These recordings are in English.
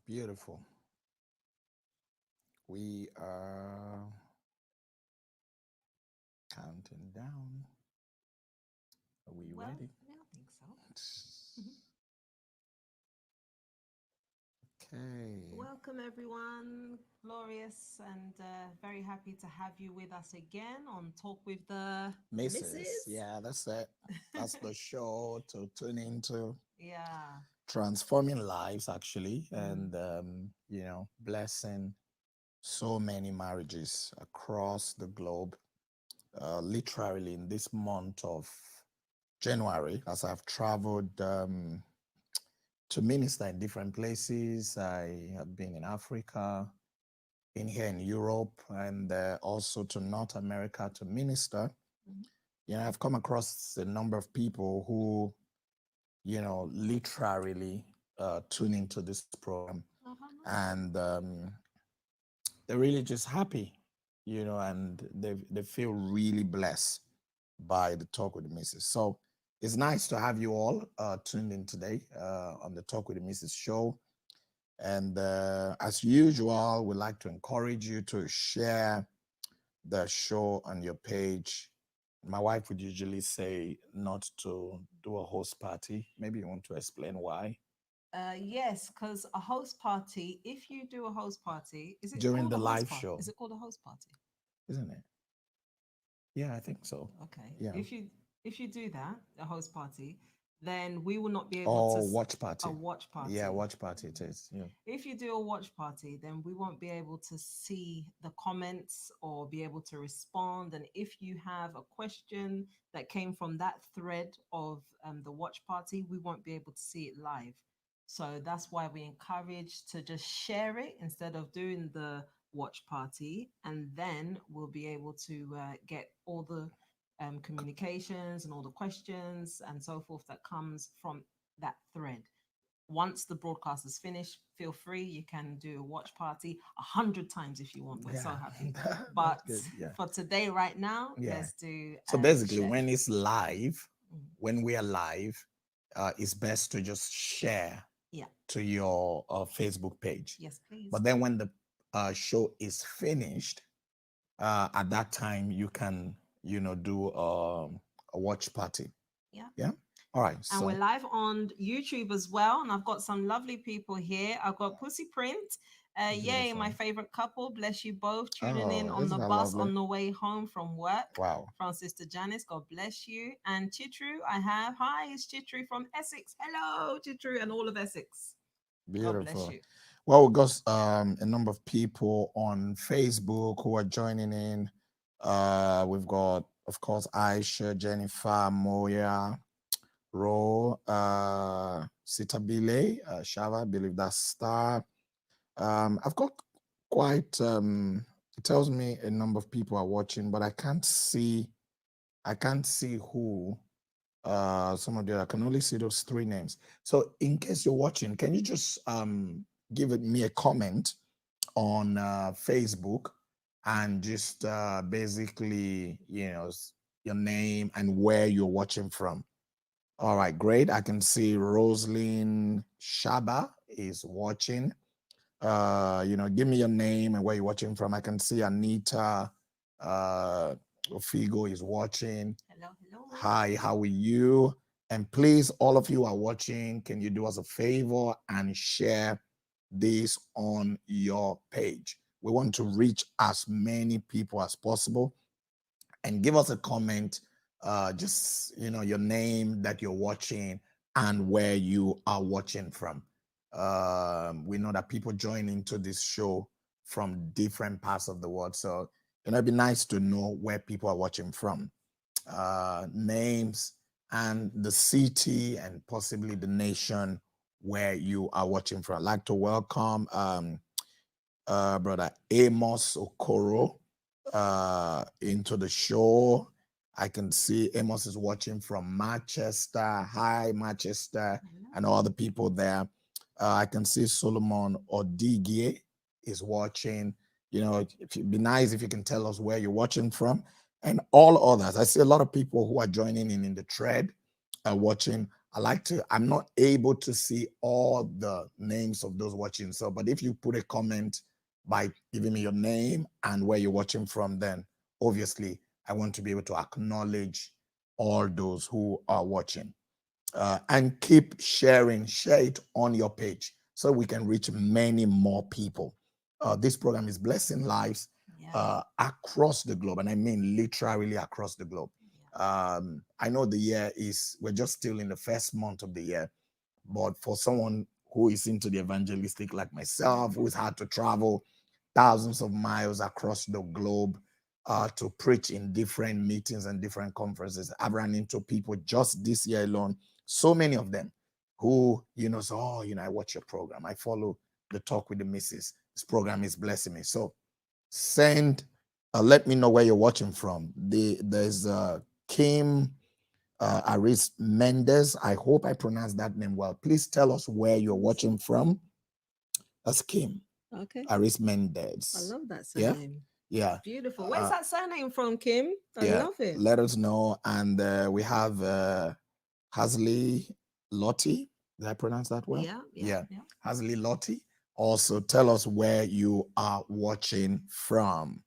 Beautiful. We are counting down. Are we Well, ready? yeah, I think so. Okay. Welcome, everyone. Glorious and very happy to have you with us again on Talk with the Misses. Misses. Yeah, that's it. That's the show to tune into. Yeah. Transforming lives, actually, Mm. and, blessing so many marriages across the globe. Literally, in this month of January, as I've traveled to minister in different places. I have been in Africa, been here in Europe, and also to North America to minister. Mhm. I've come across a number of people who, literally tune into this program, Oh, how nice. and they're really just happy, and they feel really blessed by the Talk with the Missus. So it's nice to have you all tuned in today on the Talk with the Missus show. And as usual, we like to encourage you to share the show on your page. My wife would usually say not to do a host party. Maybe you want to explain why Yes, because a host party, if you do a host party, is it during called the a host live party? show, Is it called a host party? isn't it? Yeah, I think so. Okay. Yeah. If you do that, a host party, then we will not be able to Or watch a party. watch Yeah, party. watch party it is. Yeah. If you do a watch party, then we won't be able to see the comments or be able to respond. And if you have a question that came from that thread of the watch party, we won't be able to see it live. So that's why we encourage to just share it instead of doing the watch party. And then we'll be able to get all the communications and all the questions and so forth that comes from that thread. Once the broadcast is finished, feel free. You can do a watch party 100 times if you want. We're so Yeah. happy. That's But good. Yeah. for today, right now, Yeah. let's do So basically, share. when it's live, Mm. when we are live, it's best to just share Yeah. to your Facebook page. Yes, please. But then when the show is finished, at that time you can, do a watch party. Yeah. Yeah. All right. And we're So, live on YouTube as well. And I've got some lovely people here. I've got Pussy Print. Yay, my beautiful. favorite couple. Bless you both. Tuning in Oh, on isn't the that bus lovely? on the way home from work. Wow. From Sister Janice. God bless you. And Chitru, I have. Hi, it's Chitru from Essex. Hello, Chitru, and all of Essex. God bless Beautiful. you. Well, we've got a number of people on Facebook who are joining in. We've got, of course, Aisha, Jennifer, Moya, Ro, Sitabile, Shava, I believe that's Star. I've got quite, it tells me a number of people are watching, but I can't see who some of the, I can only see those three names. So in case you're watching, can you just give me a comment on Facebook and just basically, your name and where you're watching from. All right, great. I can see Roslyn Shaba is watching. Give me your name and where you're watching from. I can see Anita Figo is watching. Hello, hello. Hi, how are you? And please, all of you are watching, can you do us a favor and share this on your page? We want to reach as many people as possible and give us a comment, just, your name that you're watching and where you are watching from. We know that people join into this show from different parts of the world. So, it'd be nice to know where people are watching from, names, and the city and possibly the nation where you are watching from. I'd like to welcome Brother Amos Okoro into the show. I can see Amos is watching from Manchester. Hi, Manchester, Hello. and all the people there. I can see Solomon Odigie is watching. It'd be nice if you can tell us where you're watching from, and all others. I see a lot of people who are joining in the thread, watching. I'm not able to see all the names of those watching. So, but if you put a comment by giving me your name and where you're watching from, then obviously I want to be able to acknowledge all those who are watching. And keep sharing, share it on your page so we can reach many more people. This program is blessing lives across the globe, and I mean literally across the globe. I know we're just still in the first month of the year, but for someone who is into the evangelistic like myself, who's had to travel thousands of miles across the globe to preach in different meetings and different conferences, I've run into people just this year alone, so many of them who, say, oh, I watch your program. I follow the Talk with the Missus. This program is blessing me. So let me know where you're watching from. There's Kim Aris Mendez. I hope I pronounced that name well. Please tell us where you're watching from. That's Kim. Okay. Aris Mendez. I love that surname. Yeah. Beautiful. Where's that surname from, Kim? I love it. Let us know. And we have Hasley Lottie. Did I pronounce that well? Yeah. Hasley Lottie. Also, tell us where you are watching from.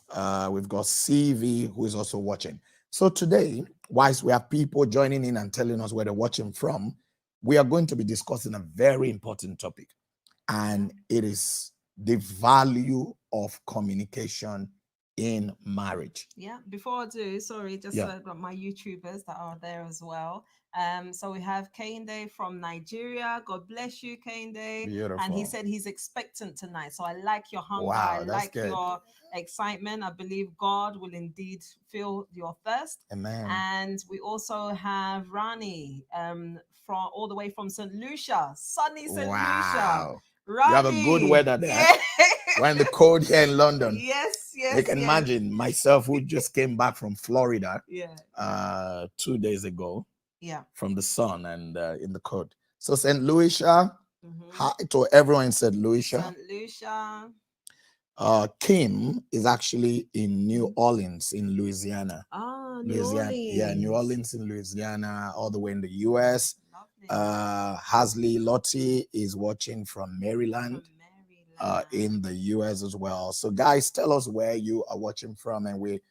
We've got CV, who is also watching. So today, whilst we have people joining in and telling us where they're watching from, we are going to be discussing a very important topic, and it is the value of communication in marriage. Yeah, before I do, sorry, just got my YouTubers that are there as well. So we have Kende from Nigeria. God bless you, Kende. Beautiful. And he said he's expectant tonight. So I like your hunger. Wow, I that's like good. your excitement. I believe God will indeed fill your thirst. Amen. And we also have Rani from all the way from St. Lucia, sunny St. Lucia. Rani. You have a good weather there. We're in the cold here in London. Yes. You can imagine myself, who just came back from Florida 2 days ago. From the sun and in the cold. So St. Lucia, hi to everyone in St. Lucia. St. Lucia. Kim is actually in New Orleans in Louisiana. New Orleans. Yeah, New Orleans in Louisiana, all the way in the US. Hasley Lottie is watching from Maryland. In the US as well. So guys, tell us where you are watching from, and we're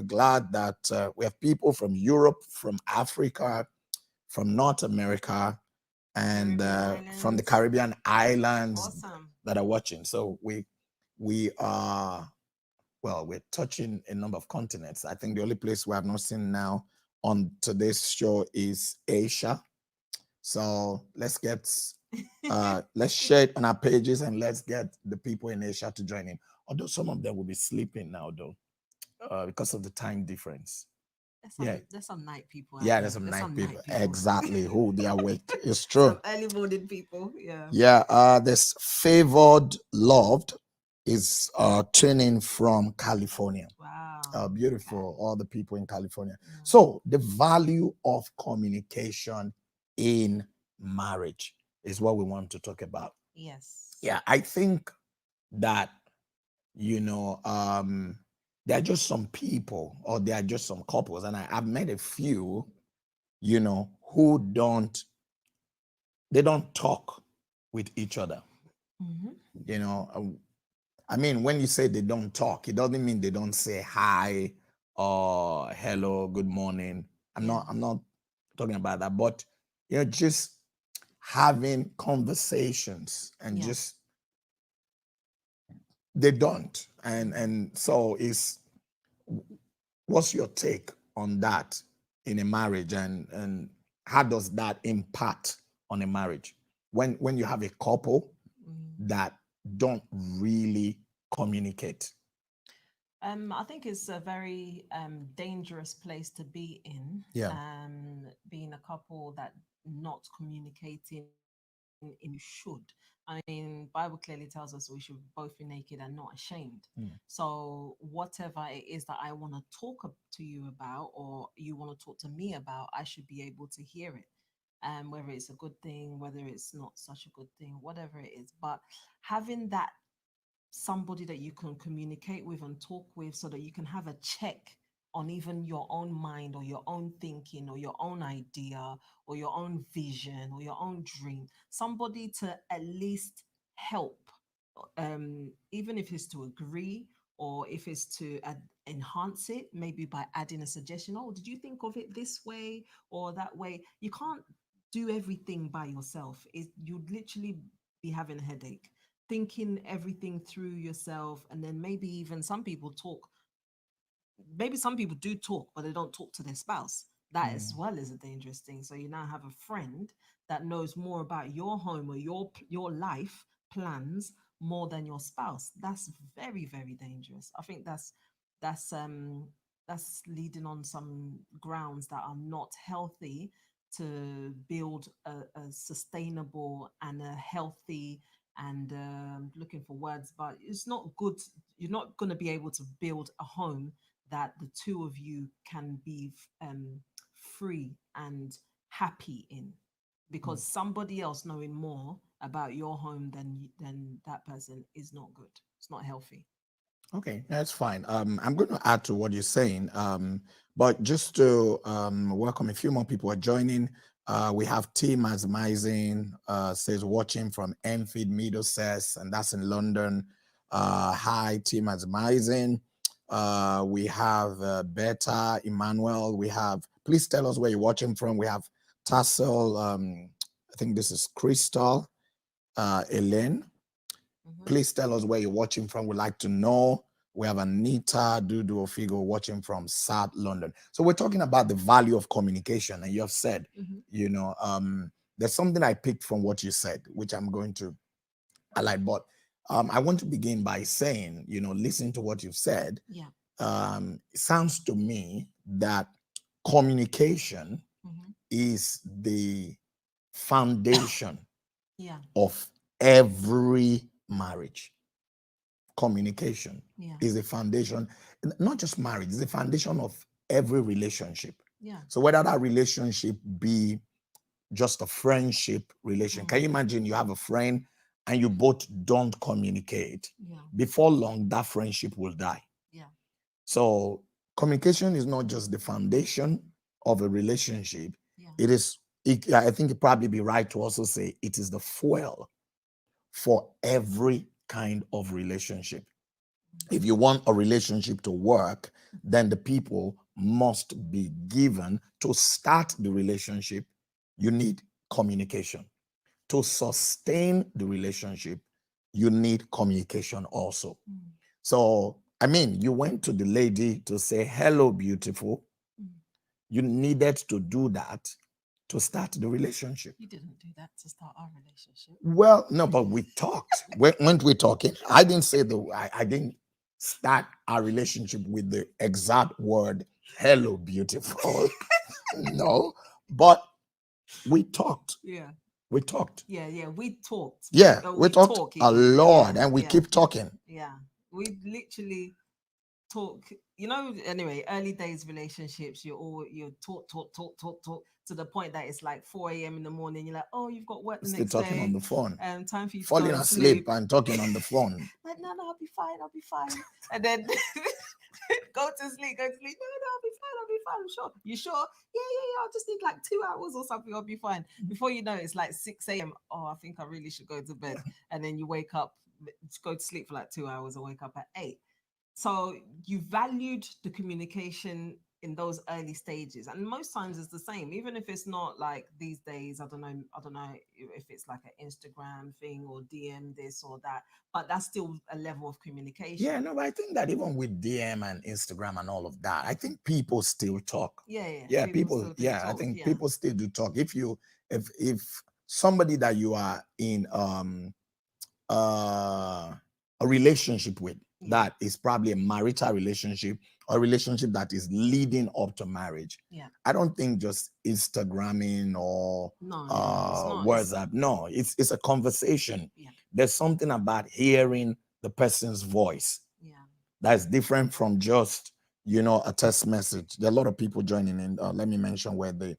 glad that we have people from Europe, from Africa, from North America, and from the Caribbean islands that are watching. So we are, well, we're touching a number of continents. I think the only place we have not seen now on today's show is Asia. So let's share it on our pages, and let's get the people in Asia to join in. Although some of them will be sleeping now, though, because of the time difference. There's some night people. There's some night people. Exactly. Who they are awake. It's true. Some early morning people. This Favored Loved is tuning from California. Wow. Beautiful. All the people in California. So the value of communication in marriage is what we want to talk about. Yes. I think that, there are just some people, or there are just some couples, and I've met a few, who don't talk with each other. I mean, when you say they don't talk, it doesn't mean they don't say hi or hello, good morning. I'm not talking about that, but just having conversations and just they don't. And so what's your take on that in a marriage, and how does that impact on a marriage when you have a couple that don't really communicate? I think it's a very dangerous place to be in. Being a couple that not communicating in you should. I mean, Bible clearly tells us we should both be naked and not ashamed. So whatever it is that I want to talk to you about, or you want to talk to me about, I should be able to hear it. Whether it's a good thing, whether it's not such a good thing, whatever it is. But having that somebody that you can communicate with and talk with, so that you can have a check on even your own mind or your own thinking or your own idea or your own vision or your own dream, somebody to at least help, even if it's to agree or if it's to enhance it, maybe by adding a suggestion. Oh, did you think of it this way or that way? You can't do everything by yourself. You'd literally be having a headache thinking everything through yourself. And then maybe even some people talk, maybe some people do talk, but they don't talk to their spouse. That as well is a dangerous thing. So you now have a friend that knows more about your home or your life plans more than your spouse. That's very, very dangerous. I think that's leading on some grounds that are not healthy to build a sustainable and a healthy and looking for words, but it's not good. You're not going to be able to build a home that the two of you can be free and happy in, because somebody else knowing more about your home than that person is not good. It's not healthy. Okay, that's fine. I'm going to add to what you're saying, but just to welcome a few more people are joining. We have T Maximizing, says watching from Enfield, Middlesex, and that's in London. Hi, T Maximizing. We have Beta, Emmanuel. We have, please tell us where you're watching from. We have Tassel, I think this is Crystal, Elaine. Please tell us where you're watching from. We'd like to know. We have Anita Dudu Ofigo watching from South London. So we're talking about the value of communication. And you have said, there's something I picked from what you said, which I'm going to highlight. But I want to begin by saying, listen to what you've said. Yeah. It sounds to me that communication is the foundation of every marriage. Communication is a foundation, not just marriage, it's the foundation of every relationship. So whether that relationship be just a friendship relation, can you imagine you have a friend and you both don't communicate? Before long, that friendship will die. So communication is not just the foundation of a relationship. I think it'd probably be right to also say it is the fuel for every kind of relationship. If you want a relationship to work, then the people must be given to start the relationship. You need communication. To sustain the relationship, you need communication also. So, I mean, you went to the lady to say, hello, beautiful. You needed to do that to start the relationship. You didn't do that to start our relationship. Well, no, but we talked. Weren't we talking? I didn't say I didn't start our relationship with the exact word, hello, beautiful. No, but we talked. Yeah. We talked. Yeah, we talked. Yeah, we talked a lot, and we keep talking. Yeah, we literally talk. Anyway, early days relationships, you talk to the point that it's like 4 a.m. in the morning. You're like, oh, you've got work the Still next talking day. on the phone. Time for you to falling go asleep and talking on the phone. Like, no, I'll be fine. And then go to sleep. No, I'll be fine. I'm sure. You sure? Yeah. I'll just need like 2 hours or something. I'll be fine. Before you know it, it's like 6 a.m. Oh, I think I really should go to bed. And then you wake up, go to sleep for like 2 hours and wake up at 8. So you valued the communication in those early stages, and most times it's the same, even if it's not like these days. I don't know if it's like an Instagram thing or DM this or that, but that's still a level of communication. Yeah, no, but I think that even with DM and Instagram and all of that, I think people still talk. Yeah. People I think people still do talk. If somebody that you are in a relationship with, that is probably a marital relationship or a relationship that is leading up to marriage. I don't think just Instagramming or WhatsApp. No, it's a conversation. There's something about hearing the person's voice that's different from just a text message. There are a lot of people joining in. Let me mention where they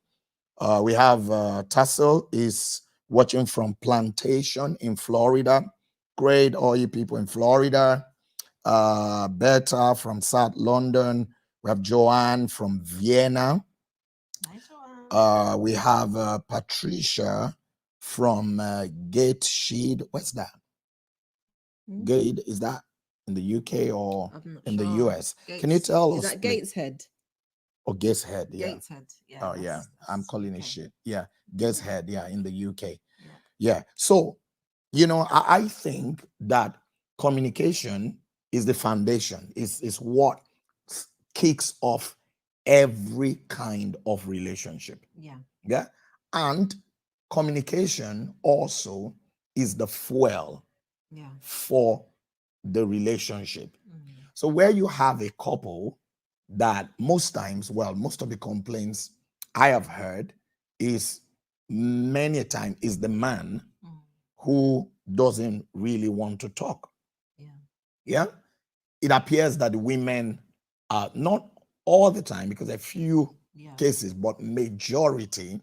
we have Tassel is watching from Plantation in Florida. Great, all you people in Florida. Beta from South London. We have Joanne from Vienna. Hi, Joanne. We have Patricia from Gateshead. What's that? Hmm? Gate, is that in the UK or I'm not in the sure. US? Can you Gates. tell Is us, that please? Gateshead? Or Gateshead, yeah. Gateshead. Yeah, Oh, yeah. I'm that's calling it UK. shit. Yeah. Gateshead, yeah, in the UK. Yeah. Yeah. So, I think that communication is the foundation, is what kicks off every kind of relationship. Yeah. Yeah. And communication also is the fuel Yeah. for the relationship. Mm. So, where you have a couple that most times, well, most of the complaints I have heard is many a time is the man Mm. who doesn't really want to talk. Yeah. Yeah. It appears that the women are not all the time, because a few Yeah. cases, but majority,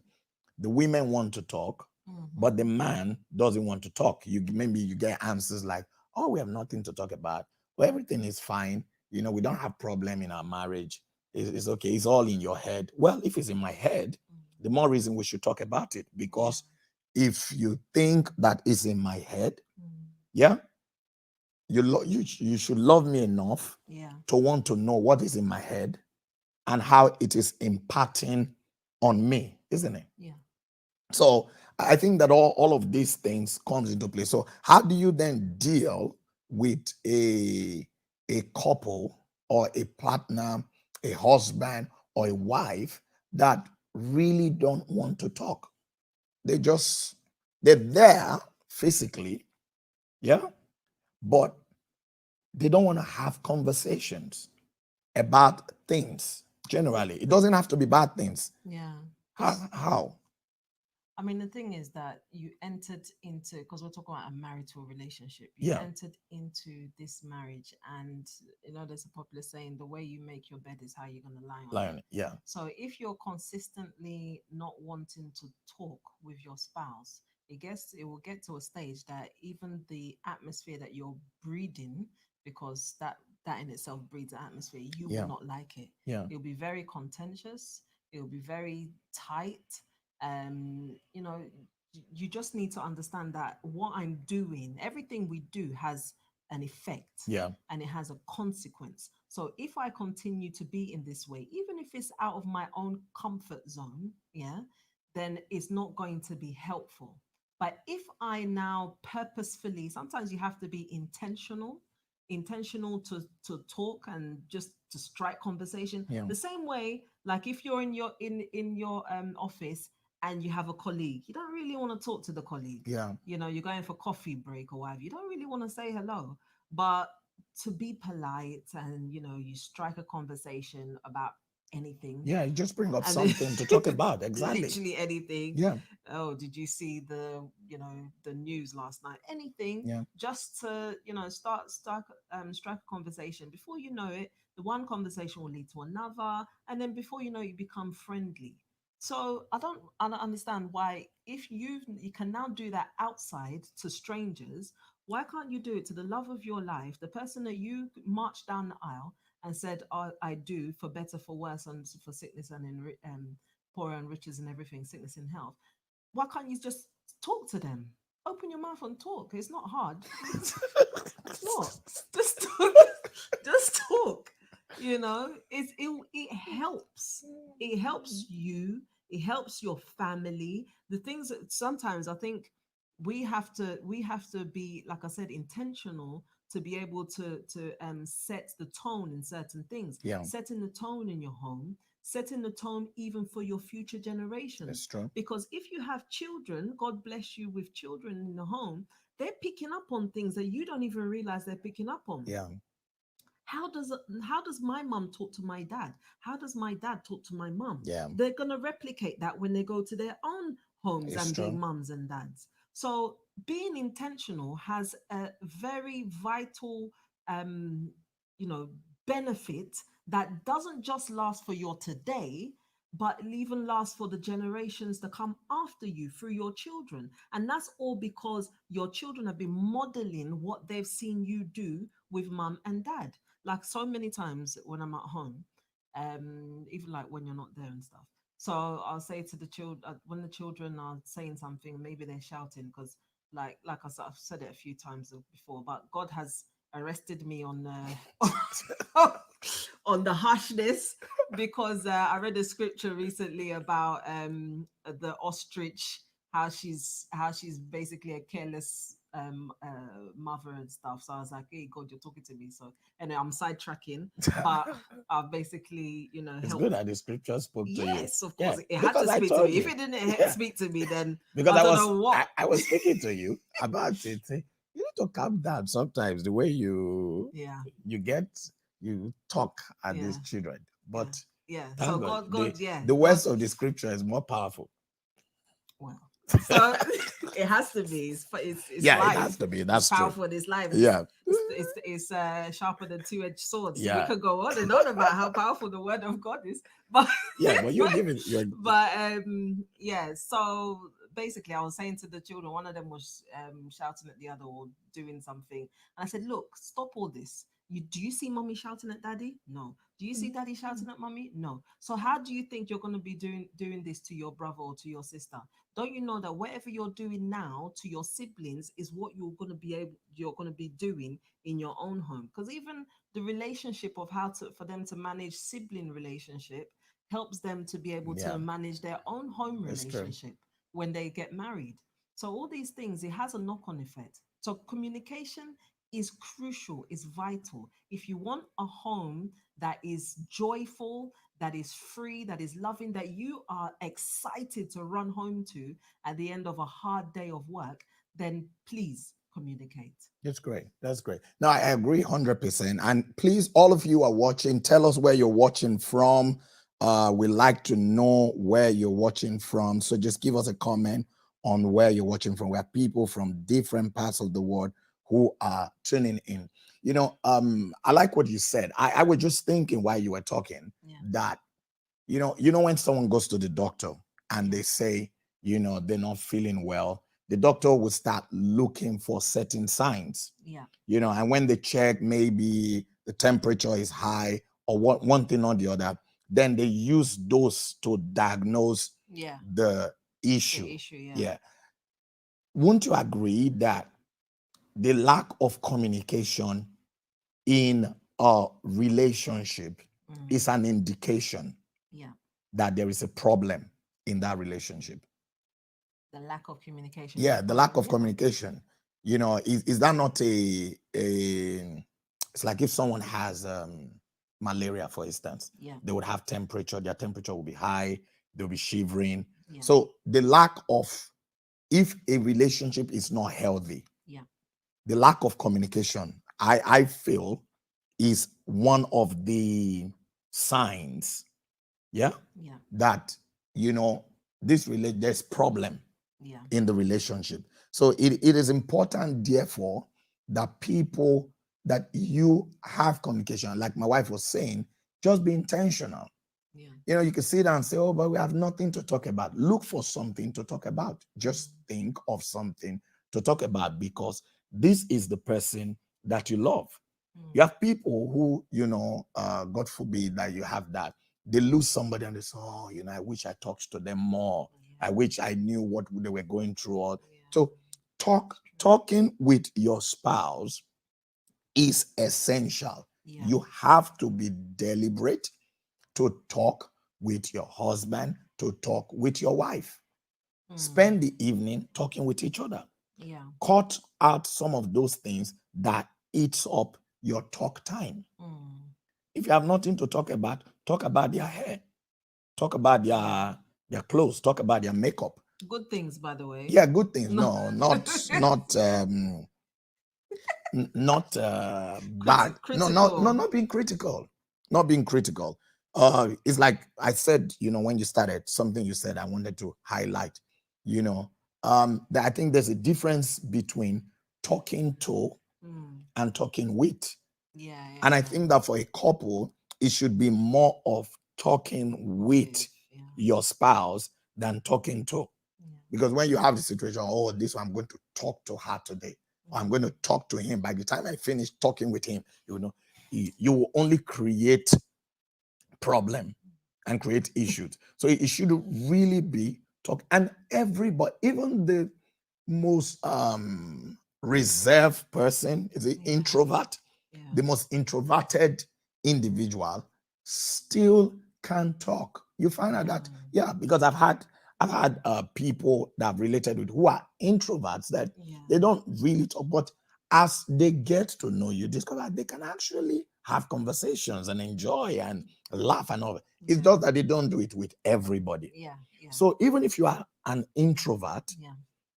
the women want to talk, Mm-hmm. but the man doesn't want to talk. Maybe you get answers like, "Oh, we have nothing to talk about. Well, everything is fine. We don't have problem in our marriage. It's okay. It's all in your head." Well, if it's in my head, Mm. the more reason we should talk about it, Yeah. because if you think that is in my head, Mm. yeah, you should love me enough Yeah. to want to know what is in my head and how it is impacting on me, isn't it? Yeah. So I think that all of these things comes into play. So how do you then deal with a couple or a partner, a husband or a wife that really don't want to talk? They're there physically, yeah, but they don't want to have conversations about things generally. It doesn't have to be bad things. Yeah. How? I mean, the thing is that you entered into, because we're talking about a marital relationship, you Yeah, entered into this marriage, and there's a popular saying, the way you make your bed is how you're going to lie on it. Lion. Yeah, So if you're consistently not wanting to talk with your spouse, it will get to a stage that even the atmosphere that you're breeding, because that in itself breeds an atmosphere, you will yeah, not like it. yeah, It'll be very contentious. It'll be very tight. You just need to understand that what I'm doing, everything we do has an effect, yeah, and it has a consequence. So if I continue to be in this way, even if it's out of my own comfort zone, yeah, then it's not going to be helpful. But if I now purposefully, sometimes you have to be intentional to talk and just to strike conversation. yeah, The same way, like if you're in your office and you have a colleague, you don't really want to talk to the colleague. yeah, You're going for coffee break or whatever. You don't really want to say hello, but to be polite, and you strike a conversation about anything, yeah. You just bring up and then something to talk about. Exactly. literally anything. Yeah, Oh, did you see the news last night? Anything, yeah, just to strike a conversation. Before you know it, the one conversation will lead to another, and then before you know, you become friendly. So I don't understand why, if you can now do that outside to strangers, why can't you do it to the love of your life, the person that you marched down the aisle and said, I do, for better, for worse, and for sickness and poor and riches and everything, sickness and health. Why can't you just talk to them? Open your mouth and talk. It's not hard. It's not. Just talk. Just talk. It helps. It helps you. It helps your family. The things that sometimes I think we have to be, like I said, intentional to be able to set the tone in certain things, yeah. setting the tone in your home, setting the tone even for your future That's generations. true. Because if you have children, God bless you with children in the home, they're picking up on things that you don't even realize they're picking up on. Yeah, How does my mum talk to my dad? How does my dad talk to my mum? yeah. They're going to replicate that when they go to their own homes It's and be true. mums and dads. So being intentional has a very vital um you know benefit that doesn't just last for your today, but it'll even last for the generations to come after you through your children. And that's all because your children have been modeling what they've seen you do with mum and dad. Like so many times when I'm at home, even like when you're not there and stuff. So I'll say to the children when the children are saying something, maybe they're shouting because, like I said, I've said it a few times before, but God has arrested me on on the harshness because I read a scripture recently about the ostrich, how she's basically a careless mother and stuff. So I was like, hey God, you're talking to me. So and I'm sidetracking, but I've basically, It's helped. good that the scripture spoke to you. Yes, of Yeah, course it had because to I speak to told me. If you. it didn't Yeah, speak to me, then because I don't know what. I was speaking to you about it. You need to calm down sometimes. The way Yeah, you get you talk at yeah, these children, yeah, but yeah. So thank God God, yeah, the God. words of the scripture is more powerful. Well, so it has to be. It's Yeah, it life. has to be. It's That's true. powerful. It's life. Yeah, It's sharper than two-edged swords. We yeah, could go on and on about how powerful the word of God is, but yeah. But you're giving you're but yeah. So basically, I was saying to the children, one of them was shouting at the other or doing something, and I said, "Look, stop all this. Do you see mommy shouting at daddy? No. Do you see daddy shouting at mommy? No. So how do you think you're going to be doing this to your brother or to your sister? Don't you know that whatever you're doing now to your siblings is what you're going to be doing in your own home? Because even the relationship of how to for them to manage sibling relationship helps them to be able yeah. to manage their own home It's true. relationship when they get married. So all these things, it has a knock-on effect. So communication is crucial, is vital. If you want a home that is joyful, that is free, that is loving, that you are excited to run home to at the end of a hard day of work, then please communicate. That's great. That's great. No, I agree 100%. And please, all of you are watching, tell us where you're watching from. We like to know where you're watching from. So just give us a comment on where you're watching from. We have people from different parts of the world who are tuning in. I like what you said. I was just thinking while you were talking Yeah. that, when someone goes to the doctor and they say, they're not feeling well, the doctor will start looking for certain signs, Yeah. and when they check, maybe the temperature is high or one thing or the other, then they use those to diagnose Yeah. the issue. The issue. Yeah. Yeah. Wouldn't you agree that the lack of communication in a relationship is an indication Yeah. that there is a problem in that relationship? The lack of communication is a Yeah, the lack problem. of Yeah. communication. Is that not a it's like if someone has malaria, for instance, Yeah. they would have temperature, their temperature will be high, they'll be shivering. Yeah. So the lack of, if a relationship is not healthy, Yeah. the lack of communication, I feel, is one of the signs, yeah, Yeah. that there's problem Yeah. in the relationship. So it is important, therefore, that you have communication. Like my wife was saying, just be intentional. Yeah. You can sit down and say, oh, but we have nothing to talk about. Look for something to talk about. Just think of something to talk about, because this is the person that you love. You have people who, God forbid that you have that. They lose somebody and they say, oh, I wish I talked to them more. I wish I knew what they were going through. So talking with your spouse is essential. Yeah. You have to be deliberate to talk with your husband, to talk with your wife. Spend the evening talking with each other. Yeah. Cut out some of those things that eats up your talk time. If you have nothing to talk about their hair, talk about their clothes, talk about their makeup. Good things, by the way. Yeah, good things. No. No, not bad. No, Critical. not being critical. Not being critical. It's like I said, when you started, something you said I wanted to highlight, that I think there's a difference between talking to and talking with. Yeah. And I think that for a couple, it should be more of talking with your spouse than talking to. Because when you have the situation, oh, this one, I'm going to talk to her today, or I'm going to talk to him. By the time I finish talking with him, you will only create problem and create issues. So it should really be talk. And everybody, even the most reserved person, is an introvert, the most introverted individual still can talk. You find out that, yeah, because I've had people that I've related with who are introverts that they don't really talk, but as they get to know you, discover they can actually have conversations and enjoy and laugh and all. It's just that they don't do it with everybody. So even if you are an introvert,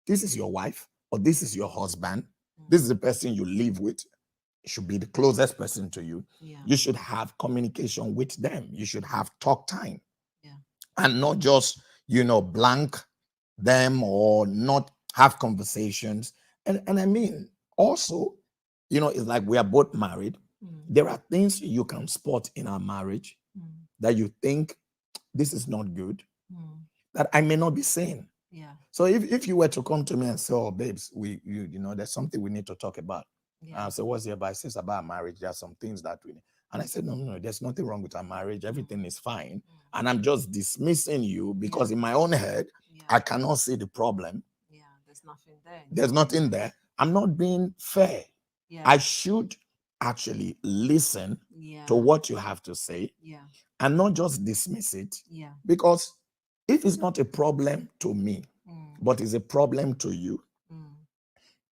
this is your wife or this is your husband, this is the person you live with, should be the closest person to you. You should have communication with them. You should have talk time. And not just, blank them or not have conversations. And I mean, also, it's like we are both married. There are things you can spot in our marriage that you think this is not good, that I may not be saying. So if you were to come to me and say, oh, babes, there's something we need to talk about. So what's the advice? It's about marriage. There are some things that we need. And I said, no, there's nothing wrong with our marriage. Everything is fine. And I'm just dismissing you because in my own head, I cannot see the problem. There's nothing there. There's nothing there. I'm not being fair. I should actually listen to what you have to say and not just dismiss it. Because if it's not a problem to me, but it's a problem to you,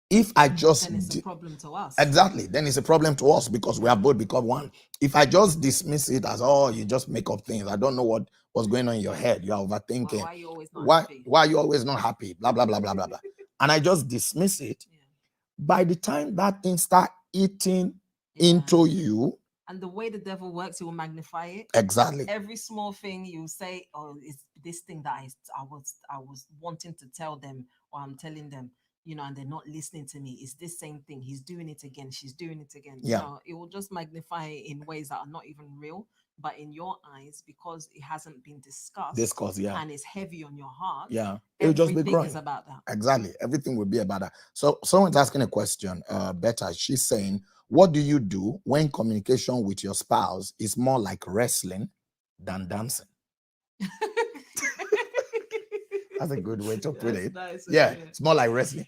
if I just then it's a problem to us. Exactly, then it's a problem to us because we have both become one. If I just dismiss it as, oh, you just make up things, I don't know what's going on in your head, you're overthinking. Why are you always not happy? Why are you always not happy? Blah blah blah blah blah blah. And I just dismiss it. By the time that thing start eating into you, and the way the devil works, he will magnify it. Exactly. Every small thing you say, oh, it's this thing that I was wanting to tell them, or I'm telling them, and they're not listening to me. It's this same thing. He's doing it again. She's doing it again. It will just magnify it in ways that are not even real. But in your eyes, because it hasn't been discussed, and it's heavy on your heart, it'll just be growing. Is about that. Exactly. Everything will be about that. So someone's asking a question, Betta. She's saying, what do you do when communication with your spouse is more like wrestling than dancing? That's a good way to put it. Nice, it's more like wrestling.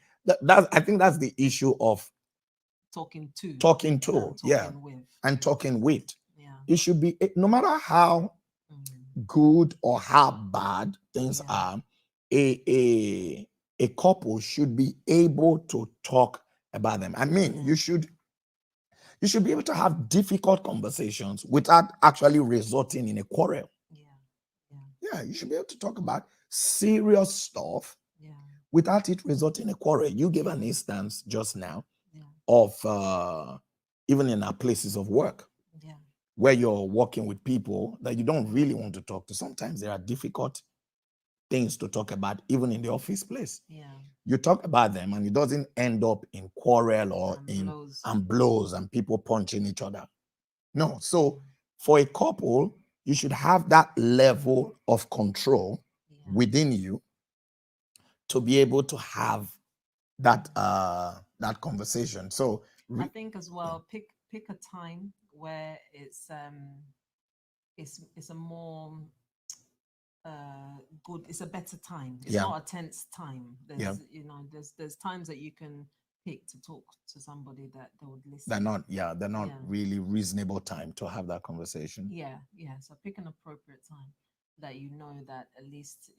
I think that's the issue of talking to, with. And talking with. It should be, no matter how good or how bad things are, a couple should be able to talk about them. I mean, you should be able to have difficult conversations without actually resulting in a quarrel. You should be able to talk about serious stuff without it resulting in a quarrel. You gave an instance just now of even in our places of work, where you're working with people that you don't really want to talk to. Sometimes there are difficult things to talk about, even in the office place. You talk about them and it doesn't end up in quarrel or blows and people punching each other. No. So for a couple, you should have that level of control within you to be able to have that conversation. So I think as well, pick a time where it's a more good, it's a better time. It's not a tense time. There's times that you can pick to talk to somebody that they would listen. They're not really reasonable time to have that conversation. So pick an appropriate time that that at least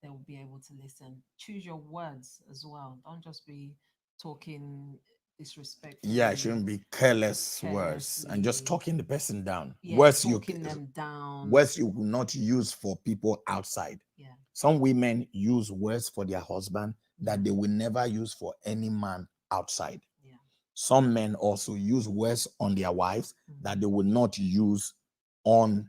they will be able to listen. Choose your words as well. Don't just be talking disrespectful. It shouldn't be careless words and just talking the person down. Words them down. Words you will not use for people outside. Some women use words for their husband that they will never use for any man outside. Some men also use words on their wives that they will not use on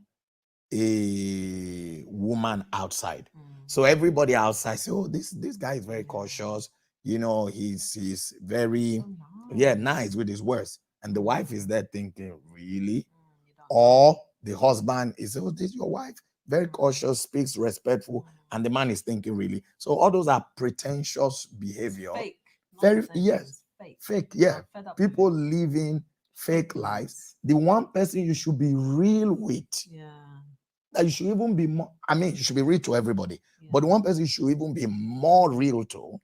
a woman outside. So everybody outside say, oh, this guy is very cautious. He's very nice with his words. And the wife is there thinking, really? Or the husband is, oh, this is your wife, very cautious, speaks respectful, and the man is thinking, really? So all those are pretentious behavior. Fake. Fake. People living fake lives. The one person you should be real with that you should even be more, I mean, you should be real to everybody, Yeah. but the one person you should even be more real to, Mm.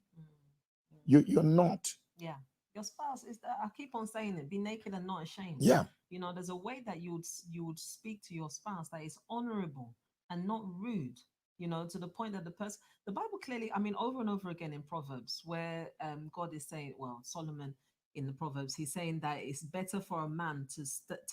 Mm. you're not. Yeah. Your spouse is I keep on saying it, be naked and not ashamed. Yeah. You know, there's a way that you would speak to your spouse that is honorable and not rude, you know, to the point that the Bible clearly, I mean, over and over again in Proverbs, where God is saying, well, Solomon in the Proverbs, he's saying that it's better for a man to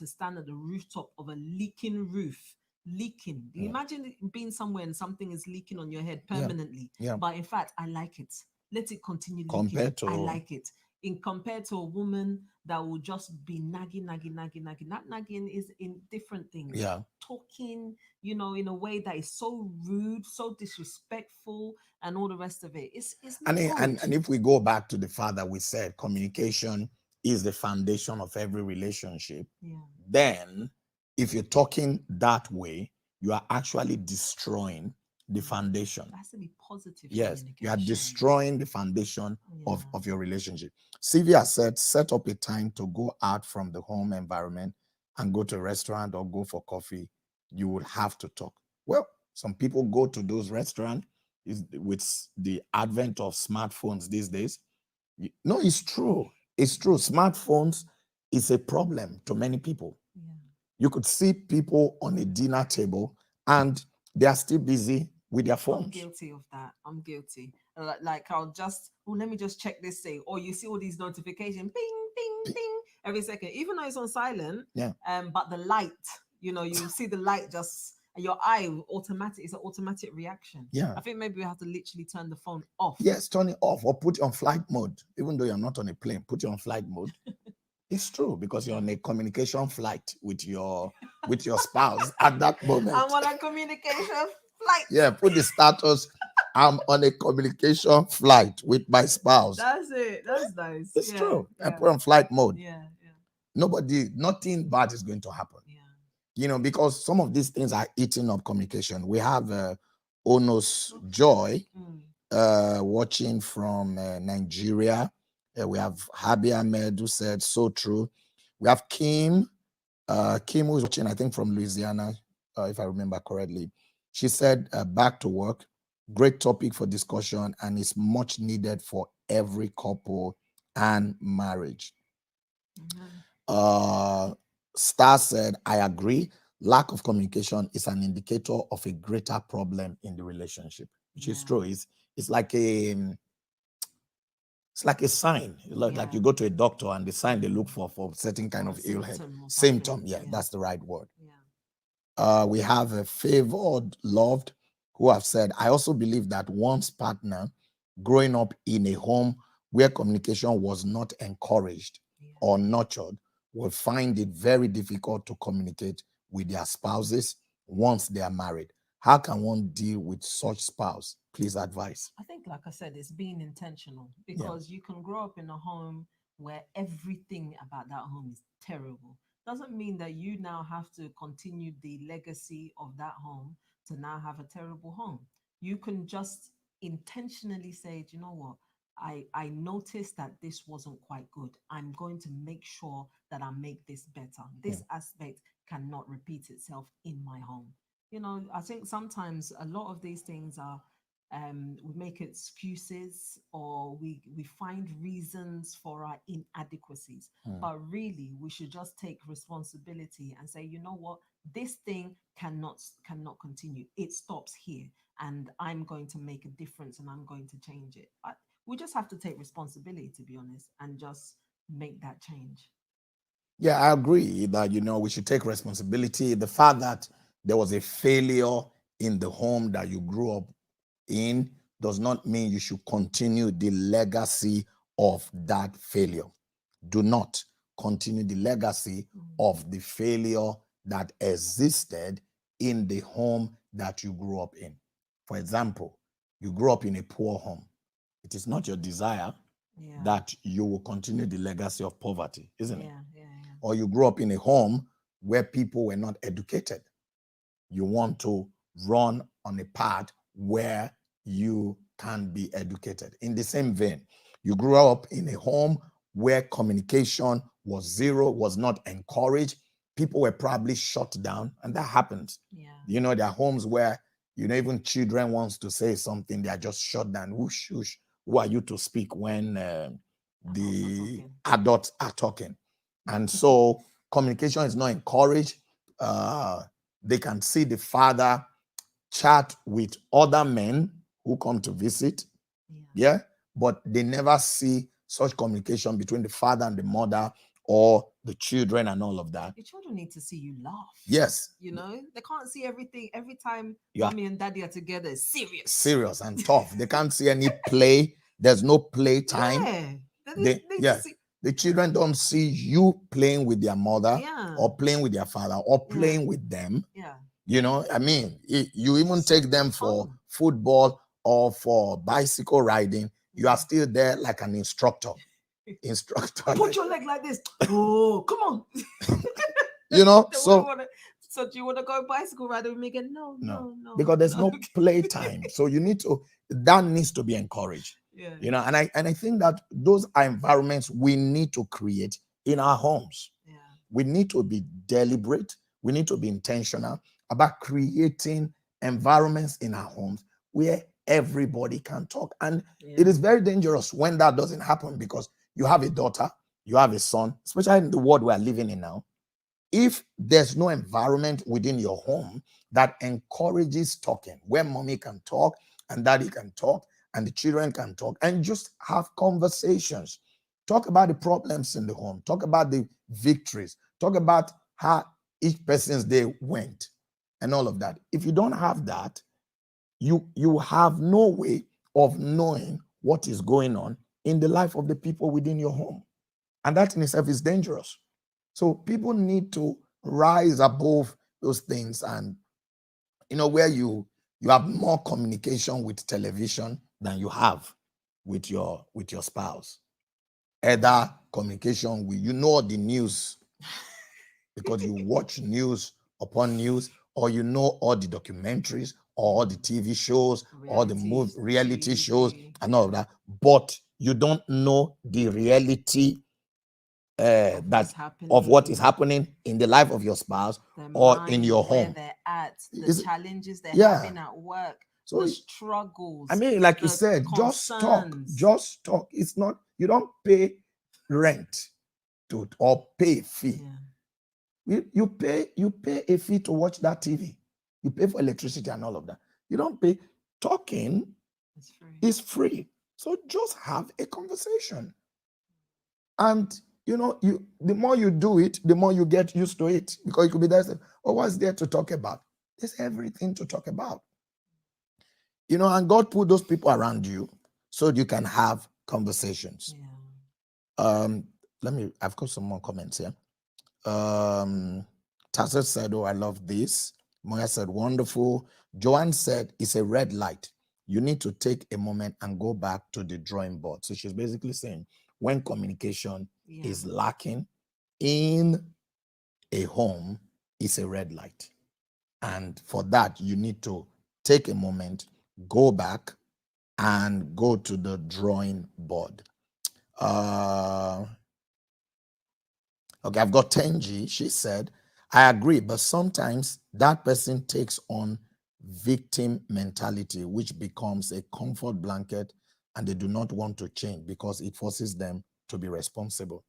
stand at the rooftop of a leaking roof. Leaking. Do you Yeah. imagine being somewhere and something is leaking on your head Yeah. permanently? Yeah. But in fact, I like it. Let it continue leaking. Compared to, I like it. In compared to a woman that will just be nagging. That nagging is in different things. yeah, Talking, you know, in a way that is so rude, so disrespectful, and all the rest of it. It's not good. and if we go back to the fact that we said communication is the foundation of every relationship, Yeah. then if you're talking that way, you are actually destroying the foundation. It has to be positive Yes, you are communication. destroying the foundation Yeah. of your relationship. Sylvia said, set up a time to go out from the home environment and go to a restaurant or go for coffee. You would have to talk. Well, some people go to those restaurants with the advent of smartphones these days. No, it's true. It's true. Smartphones is a problem to many people. Yeah. You could see people on a dinner table and they are still busy with their I'm phones. guilty of that. I'm guilty. Like I'll just, oh, let me just check this thing. Or you see all these notifications, ping, ping, ping, every second, even though it's on silent. Yeah. But the light, you know, you see the light just, your eye automatic. It's an automatic reaction. Yeah. I think maybe we have to literally turn the phone off. Yes, turn it off or put it on flight mode. Even though you're not on a plane, put it on flight mode. It's true because you're on a communication flight with your spouse at that moment. I'm on a communication flight. Yeah, put the status. I'm on a communication flight with my spouse. That's it. That's nice. It's Yeah, true. yeah. And put on flight mode. Yeah, yeah, Nothing bad is going to happen. yeah. You know, because some of these things are eating up communication. We have Onos Joy watching from Nigeria. We have Habi Ahmed who said, so true. We have Kim who's watching, I think, from Louisiana, if I remember correctly. She said, back to work. Great topic for discussion and is much needed for every couple and marriage. Star said, I agree. Lack of communication is an indicator of a greater problem in the relationship, which is true. It's like a sign. Like you go to a doctor and the sign they look for certain kind of ill health symptom. Yeah, that's the right word. We have a favored, loved, who have said, I also believe that one's partner growing up in a home where communication was not encouraged or nurtured will find it very difficult to communicate with their spouses once they are married. How can one deal with such spouse? Please advise. I think, like I said, it's being intentional because you can grow up in a home where everything about that home is terrible. Doesn't mean that you now have to continue the legacy of that home to now have a terrible home. You can just intentionally say, do you know what? I noticed that this wasn't quite good. I'm going to make sure that I make this better. This aspect cannot repeat itself in my home. You know, I think sometimes a lot of these things are we make excuses or we find reasons for our inadequacies, but really we should just take responsibility and say, you know what, this thing cannot continue. It stops here and I'm going to make a difference and I'm going to change it. We just have to take responsibility, to be honest, and just make that change. Yeah, I agree that, you know, we should take responsibility. The fact that there was a failure in the home that you grew up in does not mean you should continue the legacy of that failure. Do not continue the legacy of the failure that existed in the home that you grew up in. For example, you grew up in a poor home. It is not your desire that you will continue the legacy of poverty, isn't it? Or you grew up in a home where people were not educated. You want to run on a path where you can be educated. In the same vein, you grew up in a home where communication was zero, was not encouraged. people were probably shut down, and that happens. Yeah. You know, there are homes where, you know, even children wants to say something, they are just shut down. Whoosh, whoosh. Who are you to speak when the adults are talking? And so communication is not encouraged. They can see the father chat with other men who come to visit. Yeah. But they never see such communication between the father and the mother or the children and all of that. Your children need to see you laugh. Yes. You know, they can't see everything every time mommy and daddy are together. It's serious and tough. They can't see any play. There's no play time. Yeah. The children don't see you playing with their mother or playing with their father or playing with them. Yeah. You know, I mean, you even take them for football or for bicycle riding. You are still there like an instructor. Put your leg like this. Oh, come on. You know, so do you want to go bicycle riding with me again? No. Because there's no play time. So that needs to be encouraged. Yeah. You know, and I think that those are environments we need to create in our homes. Yeah. We need to be deliberate. We need to be intentional about creating environments in our homes where everybody can talk. And it is very dangerous when that doesn't happen, because you have a daughter, you have a son, especially in the world we are living in now. If there's no environment within your home that encourages talking, where mommy can talk and daddy can talk and the children can talk and just have conversations, talk about the problems in the home, talk about the victories, talk about how each person's day went and all of that. If you don't have that, you have no way of knowing what is going on in the life of the people within your home. And that in itself is dangerous. So people need to rise above those things, and where you have more communication with television than you have with your spouse. Either communication with the news because you watch news upon news, or all the documentaries or all the TV shows or the reality shows and all of that, but you don't know the reality of what is happening in the life of your spouse or in your home. Where they're at, the challenges they're having at work, so the struggles. I mean, like you said, just talk. It's not, you don't pay rent or pay fee. You pay a fee to watch that TV. You pay for electricity and all of that. You don't pay. Talking is free. So just have a conversation. And the more you do it, the more you get used to it, because you could be there saying, oh, what's there to talk about? There's everything to talk about. And God put those people around you so you can have conversations. I've got some more comments here. Tasset said, oh, I love this. Moya said, wonderful. Joanne said, it's a red light. You need to take a moment and go back to the drawing board. So she's basically saying, when communication is lacking in a home, it's a red light. And for that, you need to take a moment, go back, and go to the drawing board. Okay, I've got Tenji. She said, I agree, but sometimes that person takes on victim mentality, which becomes a comfort blanket, and they do not want to change because it forces them to be responsible.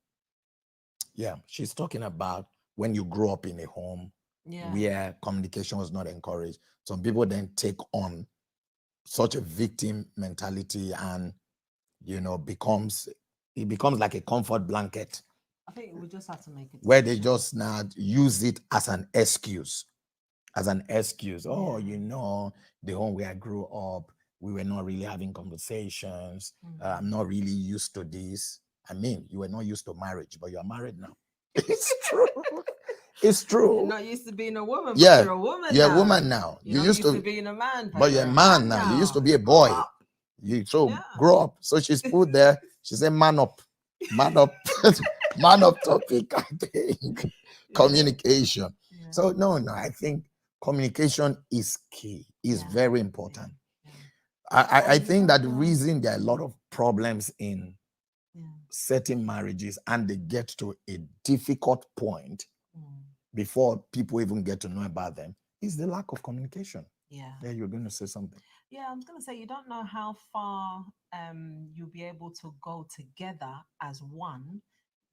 Yeah, she's talking about when you grow up in a home where communication was not encouraged. Some people then take on such a victim mentality, and it becomes like a comfort blanket. I think we just have to make it where they just now use it as an excuse. Oh, the home where I grew up, we were not really having conversations. I'm not really used to this. I mean, you were not used to marriage, but you're married now. It's true. It's true. You're not used to being a woman, but you're a woman now. You're a woman now. You're used to being a man, but you're a man now. You used to be a boy. Grow up. So she's put there. She said, man up. Man up. Man up topic, I think. Communication. So no, I think communication is key. Is very important. I think that the reason there are a lot of problems in certain marriages and they get to a difficult point before people even get to know about them is the lack of communication. Yeah. Yeah, you're going to say something. Yeah, I was going to say, you don't know how far you'll be able to go together as one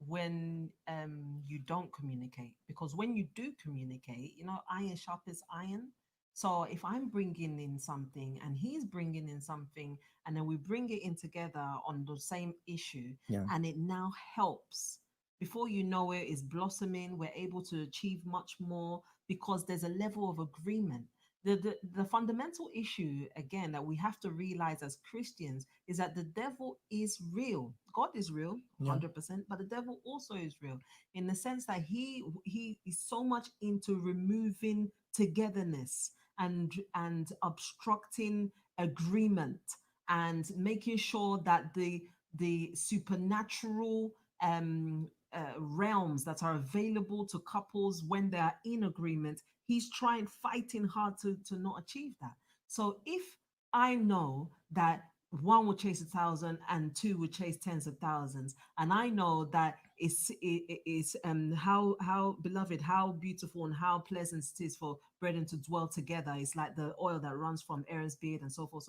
when you don't communicate. Because when you do communicate, iron sharpens iron. So if I'm bringing in something and he's bringing in something, and then we bring it in together on the same issue, Yeah. and it now helps. Before you know it, it's blossoming. We're able to achieve much more because there's a level of agreement. The fundamental issue again that we have to realize as Christians is that the devil is real. God is real, Yeah. 100%, but the devil also is real in the sense that he is so much into removing togetherness and obstructing agreement and making sure that the supernatural realms that are available to couples when they are in agreement, he's fighting hard to not achieve that. So if I know that one will chase 1,000 and two will chase tens of thousands, and I know that it's how beloved, how beautiful and how pleasant it is for brethren to dwell together. It's like the oil that runs from Aaron's beard and so forth,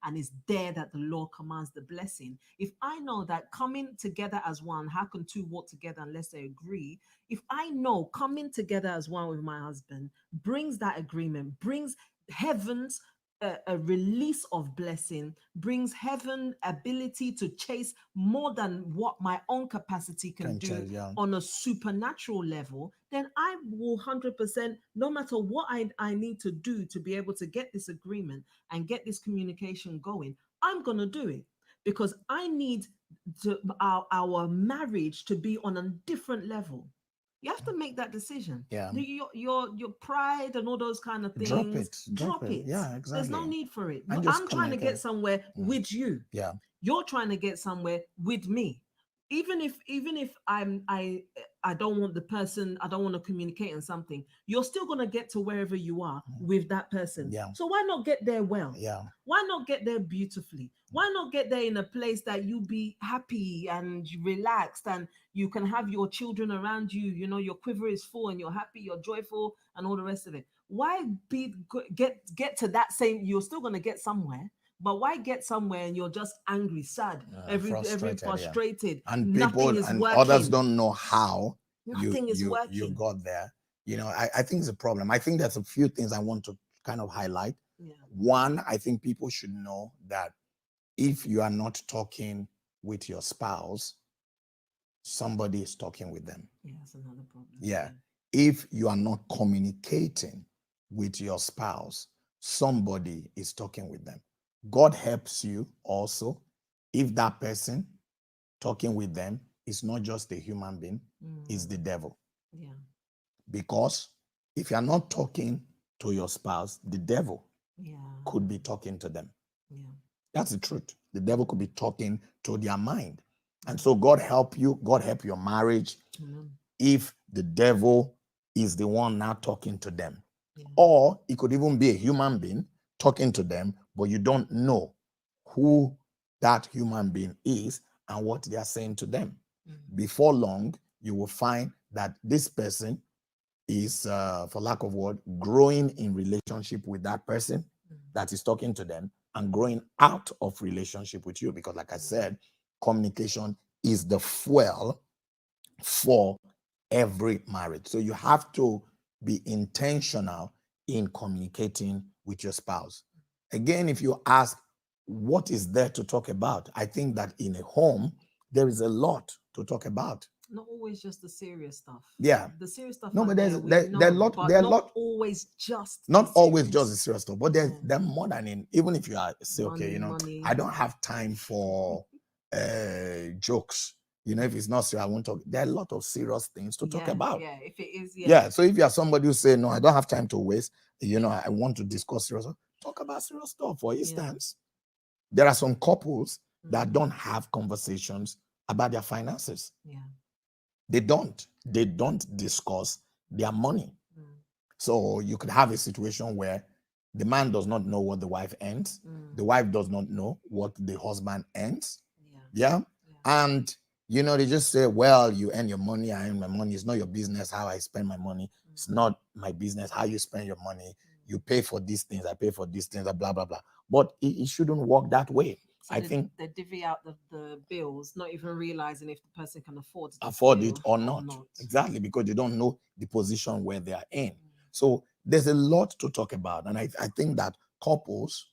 and it's there that the Lord commands the blessing. If I know that coming together as one, how can two walk together unless they agree? If I know coming together as one with my husband brings that agreement, brings heaven's a release of blessing, brings heaven ability to chase more than what my own capacity can do change, yeah. on a supernatural level, then I will 100%, no matter what I need to do to be able to get this agreement and get this communication going, I'm going to do it because I need our marriage to be on a different level. You have to make that decision. Yeah. Your pride and all those kind of Drop things, it. drop it. Yeah, There's no exactly. need for it. And just I'm trying to get communicate. somewhere with you. Yeah. You're trying to get somewhere with me. Even if I don't want the person, I don't want to communicate on something, you're still gonna get to wherever you are with that person. Yeah. So why not get there well? Yeah. Why not get there beautifully? Why not get there in a place that you be happy and relaxed and you can have your children around you, your quiver is full and you're happy, you're joyful and all the rest of it. Why get to that same, you're still going to get somewhere, but why get somewhere and you're just angry, sad, every frustrated, yeah. And nothing people is and working. others don't know how Nothing is you working. got there. I think it's a problem. I think there's a few things I want to kind of highlight. Yeah. One, I think people should know that if you are not talking with your spouse, somebody is talking with them. Yeah, that's another problem. Yeah. If you are not communicating with your spouse, somebody is talking with them. God helps you also if that person talking with them is not just a human being, it's the devil. Yeah. Because if you're not talking to your spouse, the devil could be talking to them. Yeah. That's the truth. The devil could be talking to their mind. And so God help you, God help your marriage if the devil is the one now talking to them. Yeah. Or it could even be a human being talking to them, but you don't know who that human being is and what they are saying to them. Before long, you will find that this person is, for lack of word, growing in relationship with that person that is talking to them and growing out of relationship with you. Because like I said, communication is the fuel for every marriage. So you have to be intentional in communicating with your spouse. Again, if you ask, what is there to talk about? I think that in a home, there is a lot to talk about. Not always just the serious stuff. Yeah. The serious stuff. No, but there are a lot. Not always just. Not always just the serious stuff, but there's more than in. Even if you are say, okay, money. I don't have time for jokes. If it's not serious, I won't talk. There are a lot of serious things to talk about. Yeah, if it is, yeah. So if you are somebody who say, no, I don't have time to waste, I want to discuss serious stuff, talk about serious stuff. For instance, there are some couples that don't have conversations about their finances. Yeah. They don't discuss their money. So you could have a situation where the man does not know what the wife earns. The wife does not know what the husband earns. Yeah. And, they just say, well, you earn your money, I earn my money. It's not your business how I spend my money. It's not my business how you spend your money. You pay for these things, I pay for these things, blah blah blah. But it shouldn't work that way. So I think they divvy out the bills, not even realizing if the person can afford this afford it bill or or not. not. Exactly, because they don't know the position where they are in. Mm. So there's a lot to talk about. And I think that couples,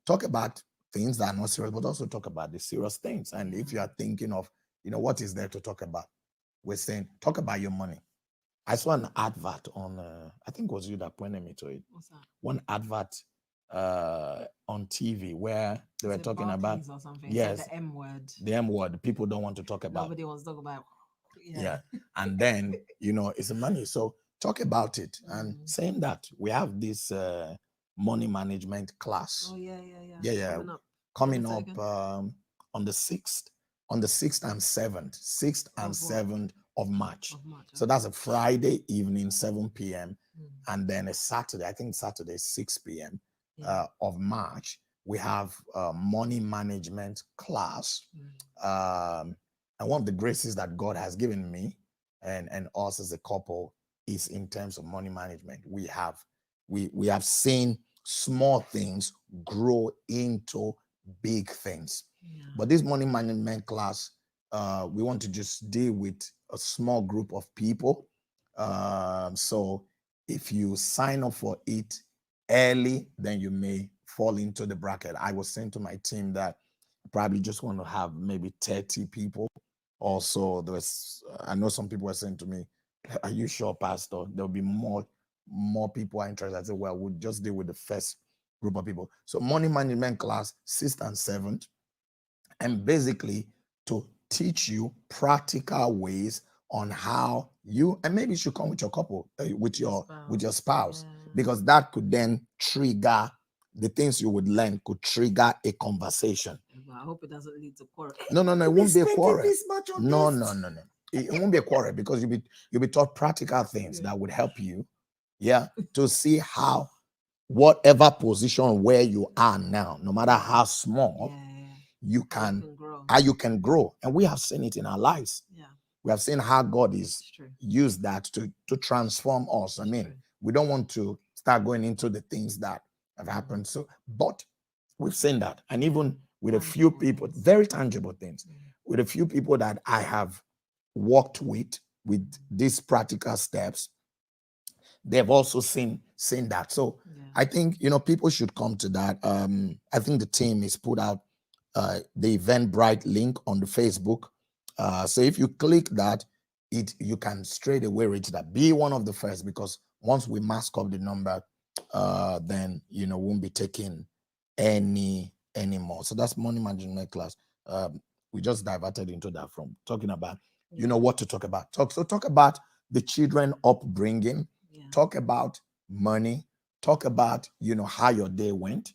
talk about things that are not serious, but also talk about the serious things. And if you are thinking of, what is there to talk about? We're saying, talk about your money. I saw an advert on, I think it was you that pointed me to it. What's that? One advert on TV where they were Is it talking about, Barclays or something? It's like yes, the M word. the M word people don't want to talk about. Nobody wants to talk about. Yeah. Yeah. And then, it's money. So talk about it. And Mm. saying that we have this money management class. Oh yeah. Yeah, yeah. Coming up. When Coming is it up again? on the 6th, and 7th, 6th and Of what? 7th of March. Of March. So Okay. that's a Friday evening, 7 p.m. Mm. And then a Saturday, I think Saturday, 6 p.m. Yeah. Of March, we have a money management class. Um, and one of the graces that God has given me and us as a couple is in terms of money management. We have seen small things grow into big things. Yeah. But this money management class, we want to just deal with a small group of people. So if you sign up for it early, then you may fall into the bracket. I was saying to my team that probably just want to have maybe 30 people. Also, I know some people were saying to me, "Are you sure, Pastor? There'll be more people are interested." I said, "Well, we'll just deal with the first group of people." So, money management class, 6th and 7th, and basically to teach you practical ways on how you, and maybe you should come with your couple, with your spouse, Yeah. because that could then trigger the things you would learn could trigger a conversation. But I hope it doesn't lead to quarrel. No, it won't be a quarrel. No. It won't be a quarrel because you'll be taught practical things that would help you, to see how whatever position where you are now, no matter how small, you can grow. how you can grow. And we have seen it in our lives. Yeah. We have seen how God is It's true. used that to transform us. I It's mean, true. we don't want to start going into the things that have happened. So, but we've seen that. And even with a few Tangible people, things. very tangible things, Mm. with a few people that I have worked with these practical steps, they've also seen that. So Yeah. I think people should come to that. I think the team is put out the Eventbrite link on the Facebook. So if you click that, you can straight away reach that. Be one of the first, because once we mask up the number, then won't be taking any anymore. So that's money management class. We just diverted into that from talking about what to talk about. Talk about the children upbringing. Yeah. Talk about money. Talk about how your day went.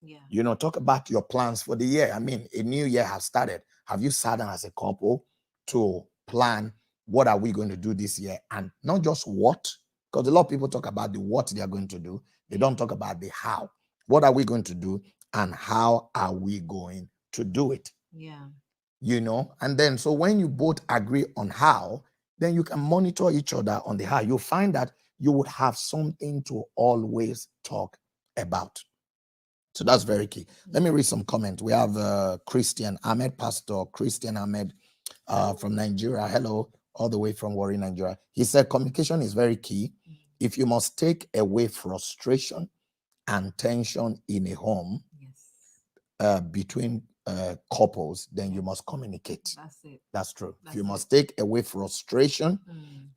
Yeah. Talk about your plans for the year. I mean, a new year has started. Have you sat down as a couple to plan what are we going to do this year? And not just what, because a lot of people talk about the what they are going to do. They don't talk about the how. What are we going to do and how are we going to do it? Yeah. And then so when you both agree on how, then you can monitor each other on the how. You'll find that you would have something to always talk about. So that's very key. Let me read some comments. We have Christian Ahmed, Pastor Christian Ahmed from Nigeria. Hello, all the way from Warri, Nigeria. He said communication is very key. If you must take away frustration and tension in a home between couples, then you must communicate. That's it. That's true. If you must take away frustration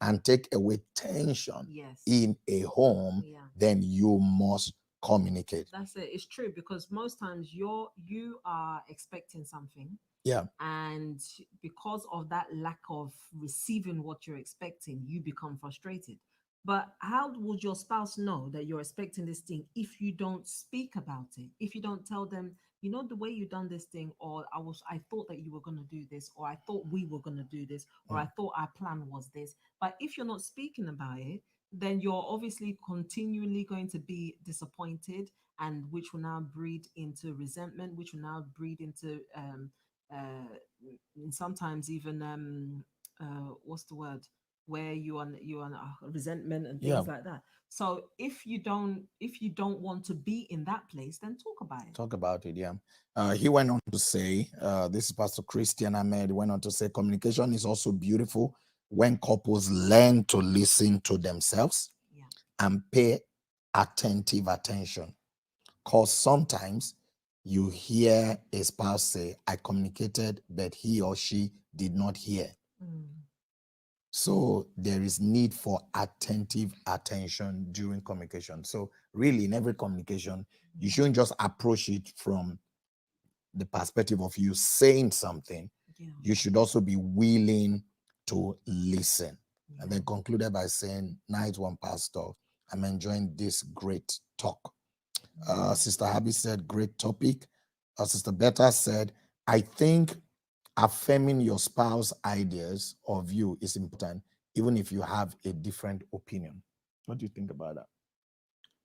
and take away tension in a home, then you must communicate. That's it. It's true, because most times you are expecting something. Yeah. And because of that lack of receiving what you're expecting, you become frustrated. But how would your spouse know that you're expecting this thing if you don't speak about it? If you don't tell them, the way you done this thing, or I thought that you were going to do this, or I thought we were going to do this, or I thought our plan was this. But if you're not speaking about it, then you're obviously continually going to be disappointed, and which will now breed into resentment, which will now breed into sometimes even what's the word? where you are resentment and Yeah. things like that. So if you don't want to be in that place, then talk about it. Talk about it. Yeah. He went on to say, this is Pastor Christian Ahmed, went on to say, communication is also beautiful when couples learn to listen to themselves Yeah. and pay attentive attention. Because sometimes you hear a spouse say, I communicated, but he or she did not hear. Mm. So there is need for attentive attention during communication. So really, in every communication, you shouldn't just approach it from the perspective of you saying something. Yeah. You should also be willing to listen. And Yeah. then concluded by saying, night one, Pastor, I'm enjoying this great talk. Sister Abby said, great topic. Sister Betta said, I think affirming your spouse ideas or view is important, even if you have a different opinion. What do you think about that?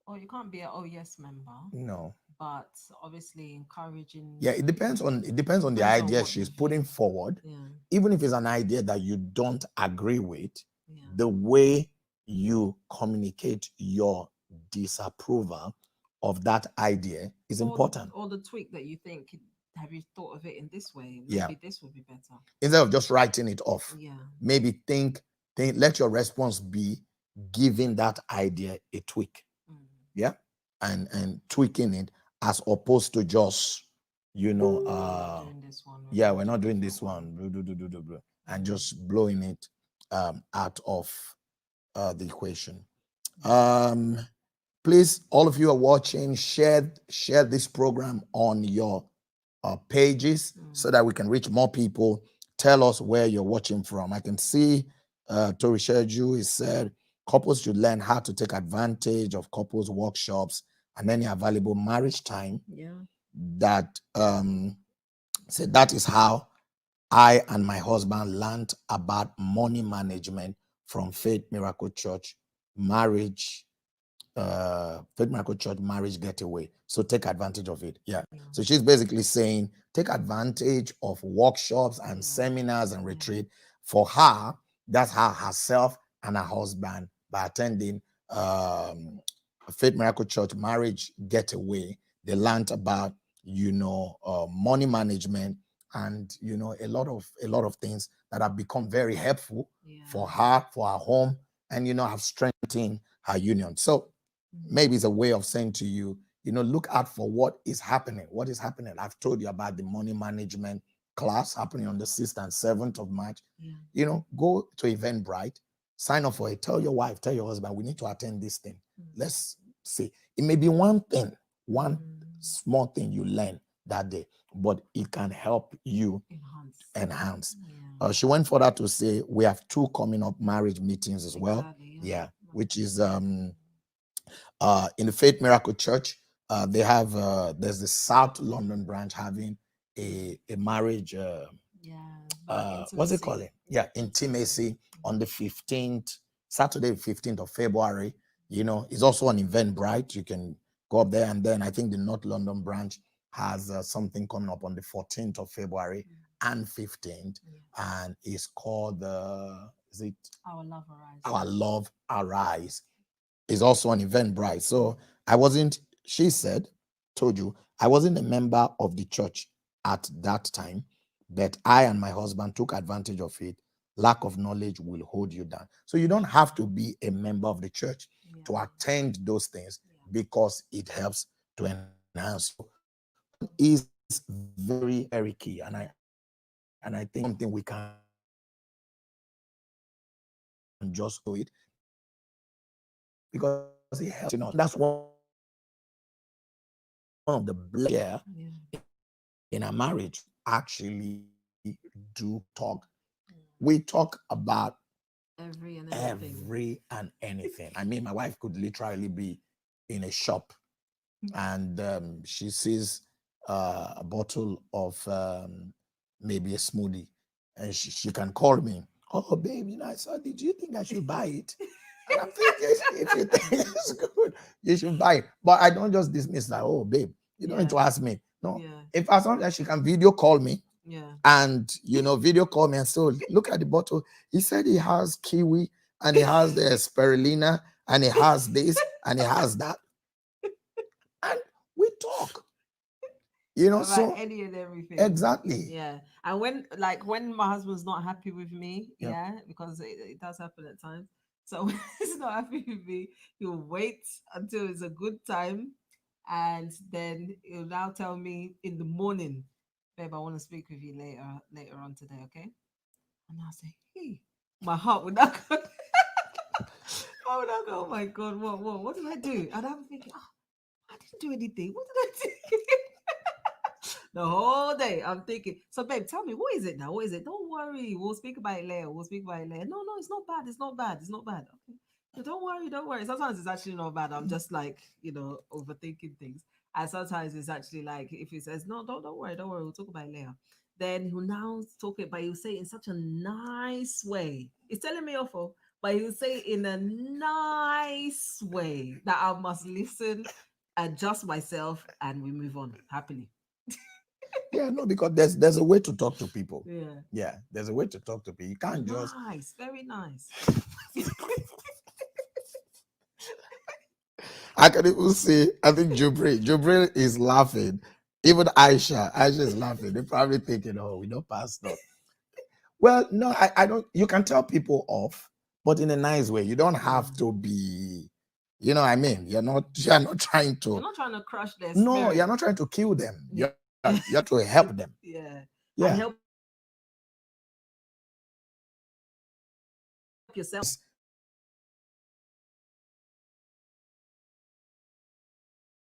Or you can't be a oh yes member, No. but obviously encouraging. Yeah, it depends on the Depends on idea what you she's putting think. forward. Yeah. Even if it's an idea that you don't agree with, Yeah. the way you communicate your disapproval of that idea is important. Or the tweak that you think, have you thought of it in this way? Yeah. Maybe this would be better. Instead of just writing it off, Yeah. maybe think, let your response be giving that idea a tweak. Mm. Yeah. And tweaking it as opposed to just, We're not doing this one. yeah, we're do a not doing different this one, and just blowing it out of the equation. Please, all of you are watching, share this program on your pages so that we can reach more people. Tell us where you're watching from. I can see Tori Sherju is said couples should learn how to take advantage of couples workshops and any available marriage time. Yeah. That said that is how I and my husband learned about money management from Faith Miracle Church marriage Faith Miracle Church marriage getaway. So take advantage of it. Yeah. So she's basically saying take advantage of workshops and seminars and retreat. For her, that's how herself and her husband, by attending Faith Miracle Church marriage getaway, they learned about money management and a lot of things that have become very helpful for her, for her home, and have strengthened her union. So maybe it's a way of saying to you, look out for what is happening. What is happening? I've told you about the money management class happening on the 6th and 7th of March. Go to Eventbrite, sign up for it. Tell your wife, tell your husband, we need to attend this thing. Let's see. It may be one thing, one small thing you learn that day, but it can help you enhance. She went further to say we have 2 coming up marriage meetings as well. Which is in the Faith Miracle Church. They have there's the South London branch having a marriage what's it called? Intimacy on the 15th, Saturday 15th of February. It's also on Eventbrite. You can go up there, and then I think the North London branch has something coming up on the 14th of February and 15th, and it's called is it Our Love Arise? Our Love Arise. Is also on Eventbrite. So she said, told you, I wasn't a member of the church at that time, but I and my husband took advantage of it. Lack of knowledge will hold you down. So you don't have to be a member of the church to attend those things because it helps to enhance. So communication is very, very key. And I think something we can just do it because it helps. That's one of the blessings in a marriage. Actually do talk. We talk about every and anything. I mean, my wife could literally be in a shop and she sees a bottle of maybe a smoothie, and she can call me. Oh, babe, I saw. Did you think I should buy it? And I'm thinking, if you think it's good, you should buy it. But I don't just dismiss that. Oh, babe, you don't need to ask me. No, if as long as she can video call me, Yeah. And video call me and say, "Oh, look at the bottle. He said he has kiwi and he has the spirulina and he has this and he has that." And we talk, About so any and everything. exactly. Yeah. And when my husband's not happy with me, Yeah. yeah, because it does happen at times. So when he's not happy with me, he'll wait until it's a good time, and then he'll now tell me in the morning, "Babe, I want to speak with you later on today, okay?" And I'll say, "Hey," my heart would not go. I would not go, "Oh my God, what did I do?" And I'm thinking, "Oh, I didn't do anything. What did I do?" The whole day I'm thinking, "So babe, tell me, what is it now? What is it? Don't worry, we'll speak about it later. We'll speak about it later." "No, it's not bad. It's not bad. It's not bad." Okay. "No, don't worry, don't worry." Sometimes it's actually not bad. I'm just like, overthinking things. And sometimes it's actually like, if he says, "No, don't worry, don't worry, we'll talk about it later." Then he'll now talk it, but he'll say it in such a nice way. He's telling me awful, but he'll say it in a nice way that I must listen, adjust myself, and we move on happily. Yeah, no, because there's a way to talk to people. Yeah. Yeah, there's a way to talk to people. You can't just Nice, very nice. I can even see, I think Jubril is laughing. Even Aisha is laughing. They're probably thinking, "Oh, we don't pass up." Well, no, I don't. You can tell people off, but in a nice way. You don't have to be, I mean, you're not trying You're to. not trying to crush their No, you're spirit. not trying to kill them. Yeah. You're to help them. Yeah. And Yeah. help yourself.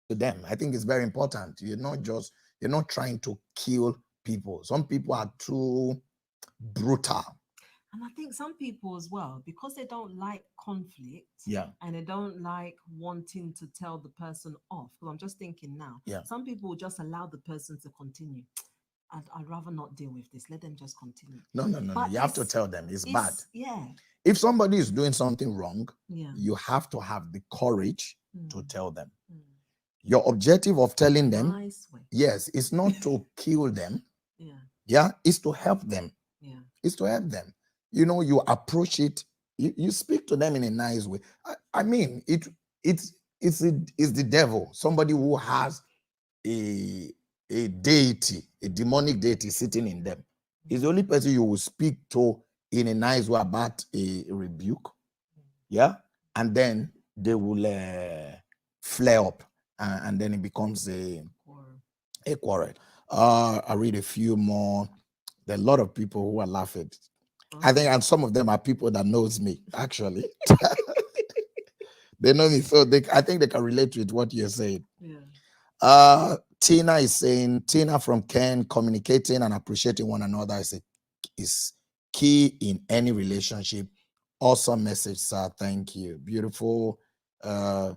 To them, I think it's very important. You're not trying to kill people. Some people are too brutal. And I think some people as well, because they don't like conflict, Yeah. and they don't like wanting to tell the person off. Because I'm just thinking now, Yeah. some people will just allow the person to continue. I'd rather not deal with this. Let them just continue. No, no, no, no. But You have to tell them it's bad. yeah, If somebody is doing something wrong, yeah. you have to have the courage to Mm, tell them. mm. Your objective of telling them, Nice way. yes, it's not to kill them. Yeah, Yeah, it's to help them. yeah. It's to help them. You approach it. You speak to them in a nice way. I mean, it's the devil, somebody who has a deity, a demonic deity sitting in them. Is the only person you will speak to in a nice way about a rebuke. Yeah. And then they will flare up, and then it becomes a quarrel. I read a few more. There are a lot of people who are laughing. I think, and some of them are people that knows me, actually. They know me, so I think they can relate with what you're saying. Yeah. Tina is saying, Tina from Ken, communicating and appreciating one another is key in any relationship. Awesome message, sir. Thank you. Beautiful.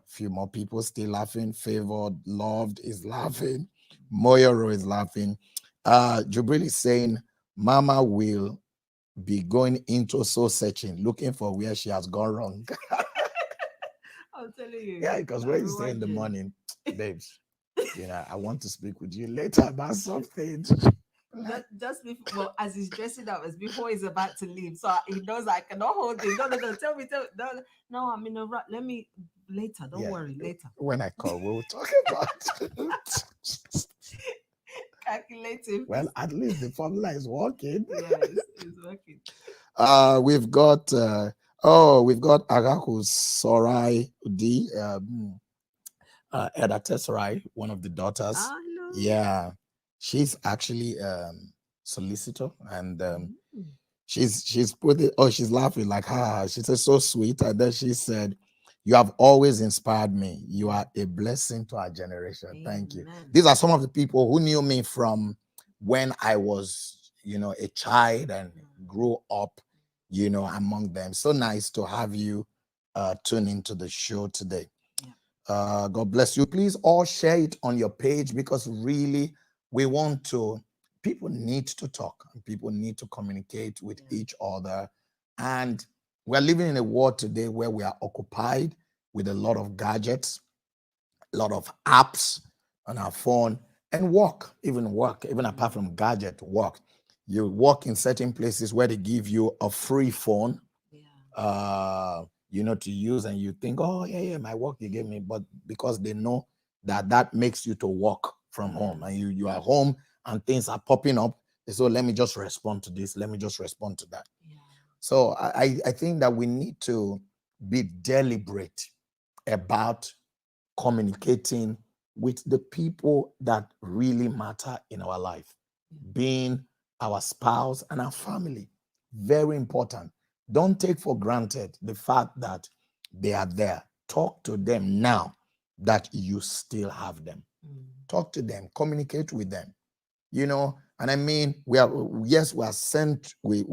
Few more people still laughing. Favored, loved is laughing. Moyoro is laughing. Jubril is saying, Mama will be going into soul searching, looking for where she has gone wrong. I'm telling you. Yeah, because when you say in the morning, babes, I want to speak with you later about something. Just before, well, as he's dressing up, as before he's about to leave, so he knows I cannot hold him. No, tell me, no, I'm in a rut. Let me later. Don't worry, later. When I call, we'll talk about calculative. Well, at least the formula is working. Yeah, it's working. We've got Agaku Sorai D, Eda Tesserai, one of the daughters. I know. Yeah, she's actually solicitor, and she's put it. Oh, she's laughing like she said so sweet, and then she said, "You have always inspired me. You are a blessing to our generation." Amen. Thank you. These are some of the people who knew me from when I was, a child and grew up, among them. So nice to have you tune into the show today. God bless you. Please all share it on your page, because really people need to talk and people need to communicate with each other. And we're living in a world today where we are occupied with a lot of gadgets, a lot of apps on our phone, And walk, even apart from gadget, walk. You walk in certain places where they give you a free phone, to use, and you think, oh yeah, my work you gave me, but because they know that makes you to walk from home, and you are home and things are popping up, so let me just respond to this, let me just respond to that. So I think that we need to be deliberate about communicating with the people that really matter in our life, being our spouse and our family. Very important. Don't take for granted the fact that they are there. Talk to them now that you still have them. Talk to them, communicate with them. And I mean, we are sent, we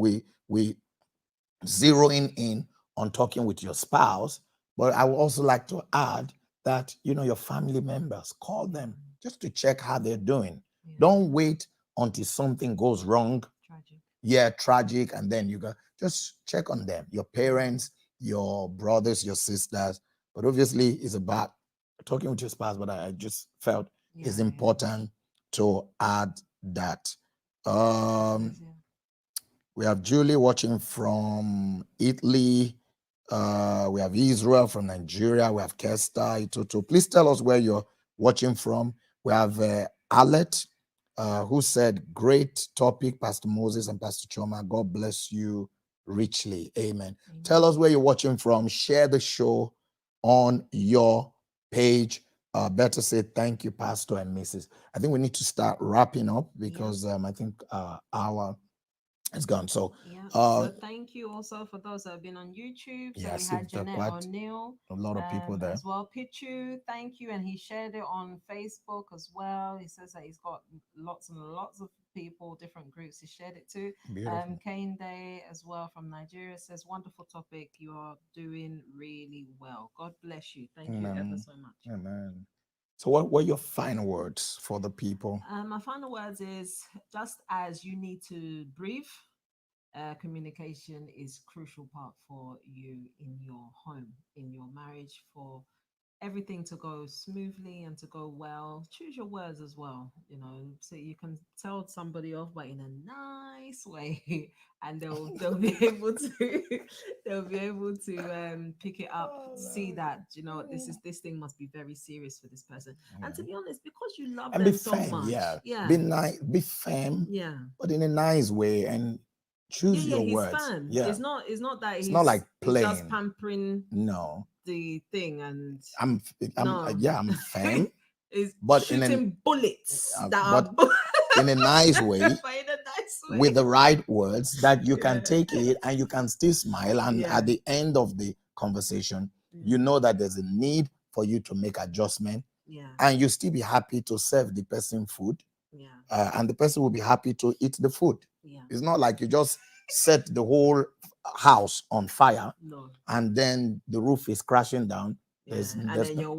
zeroing in on talking with your spouse, but I would also like to add that your family members, call them just to check how they're doing. Don't wait until something goes wrong, tragic, and then you go just check on them, your parents, your brothers, your sisters. But obviously it's about talking with your spouse, but I just felt it's important to add that. We have Julie watching from Italy. We have Israel from Nigeria. We have Kesta, Itoto. Please tell us where you're watching from. We have Alet, who said, great topic, Pastor Moses and Pastor Chioma. God bless you richly. Amen. Tell us where you're watching from. Share the show on your page. Better say thank you, Pastor and Mrs. I think we need to start wrapping up because I think our it's gone. So so thank you also for those that have been on YouTube. So we had Jeanette O'Neill, a lot of people there as well. Pichu, thank you, and he shared it on Facebook as well. He says that he's got lots and lots of people, different groups. He shared it to. Kane Day as well from Nigeria says, wonderful topic. You are doing really well. God bless you. Thank you ever so much. Amen. So what were your final words for the people? My final words is, just as you need to breathe, communication is crucial part for you in your home, in your marriage, for everything to go smoothly and to go well. Choose your words as well, so you can tell somebody off, but in a nice way, and they'll be able to pick it up, see that this thing must be very serious for this person. And to be honest, because you love them so much, be nice, be firm, but in a nice way, and choose your words. Firm. It's not that it's not like he's just pampering the thing, and I'm firm. Is but shooting bullets in a nice way, with the right words that you can take it and you can still smile, and at the end of the conversation you know that there's a need for you to make adjustment, and you still be happy to serve the person food, and the person will be happy to eat the food. It's not like you just set the whole house on fire and then the roof is crashing down. And then you're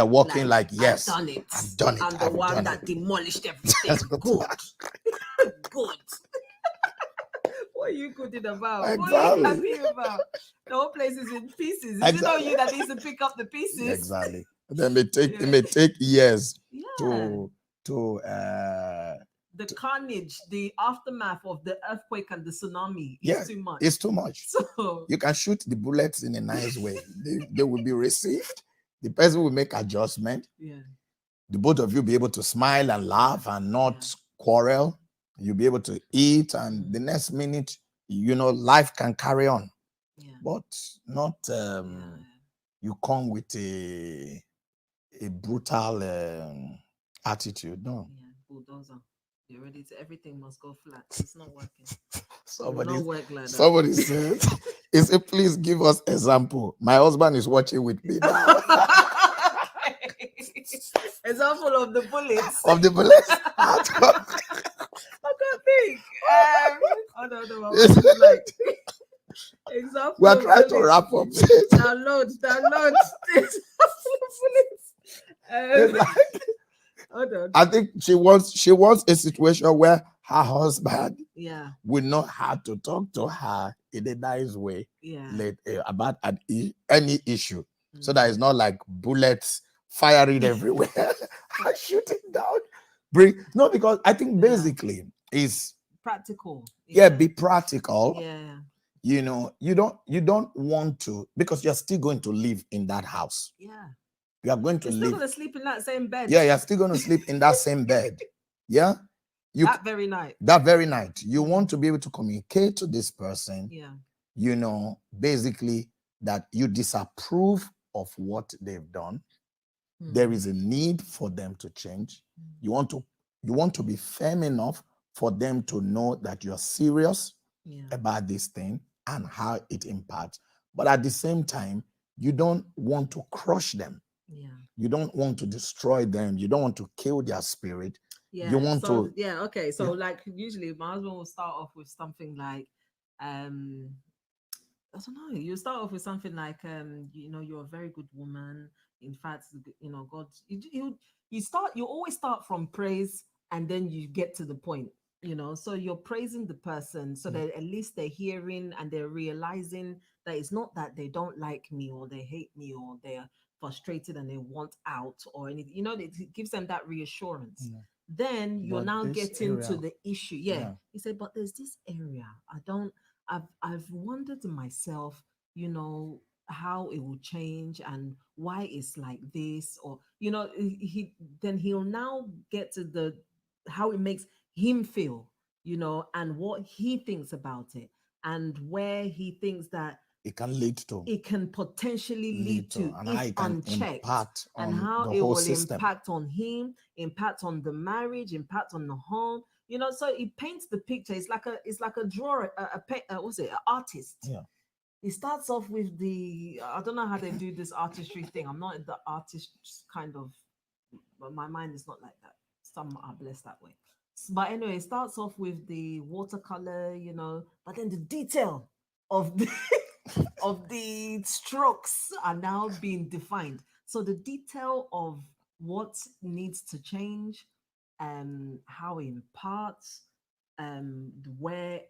walking, like yes, I've done it. I'm the one that demolished everything. Good. Good. What are you gooding about? Exactly. What are you happy about? The whole place is in pieces. Is it not you that needs to pick up the pieces? Exactly. Then it may take years to the carnage, the aftermath of the earthquake and the tsunami is too much. It's too much. So you can shoot the bullets in a nice way. They will be received. The person will make adjustment. The both of you be able to smile and laugh and not quarrel. You'll be able to eat, and the next minute, life can carry on. But not you come with a brutal attitude. No. Bulldozer. You're ready to, everything must go flat. It's not working. Somebody said, please give us example. My husband is watching with me now. Example of the bullets. Of the bullets. I can't think. I don't know what it's like. Example. We are trying to wrap up. Download this. Hold on. I think she wants a situation where her husband will not have to talk to her in a nice way about any issue. So that it's not like bullets firing everywhere and shooting down. Bring no, because I think Yeah. basically is Practical. be practical. Yeah. You know, you don't want to, because you're still going to live in that house. Yeah. You are going to You're still live. gonna sleep in that same bed. Yeah, you're still going to sleep in that same bed. Yeah. That very night. That very night. You Mhm. want to be able to communicate to this person, Yeah. you know, basically that you disapprove of what they've done. There is a need for them to change. You want to be firm enough for them to know that you're serious about this thing and how it impacts. But at the same time, you don't want to crush them. Yeah. You don't want to destroy them. You don't want to kill their spirit. Yeah. You want so to yeah, okay. So like usually my husband will start off with something like I don't know. You start off with something like, you're a very good woman. In fact, God, you always start from praise and then you get to the point, So you're praising the person so that at least they're hearing and they're realizing that it's not that they don't like me or they hate me or they're frustrated and they want out or anything. It gives them that reassurance. Then you're But now this getting to area- the issue. Yeah. He said, but there's this area I've wondered to myself, how it will change and why it's like this, or he'll now get to the how it makes him feel, and what he thinks about it, and where he thinks that it can lead to it can potentially lead to and how if it can unchecked, impact and on how the it whole will system. impact on him, impact on the marriage, impact on the home. So it paints the picture. It's like a drawer, what's it, an artist. Yeah. It starts off with I don't know how they do this artistry thing. I'm not in the artist kind of, but my mind is not like that. Some are blessed that way. But anyway, it starts off with the watercolor, but then the detail of the of the strokes are now being defined. So the detail of what needs to change, how it imparts, where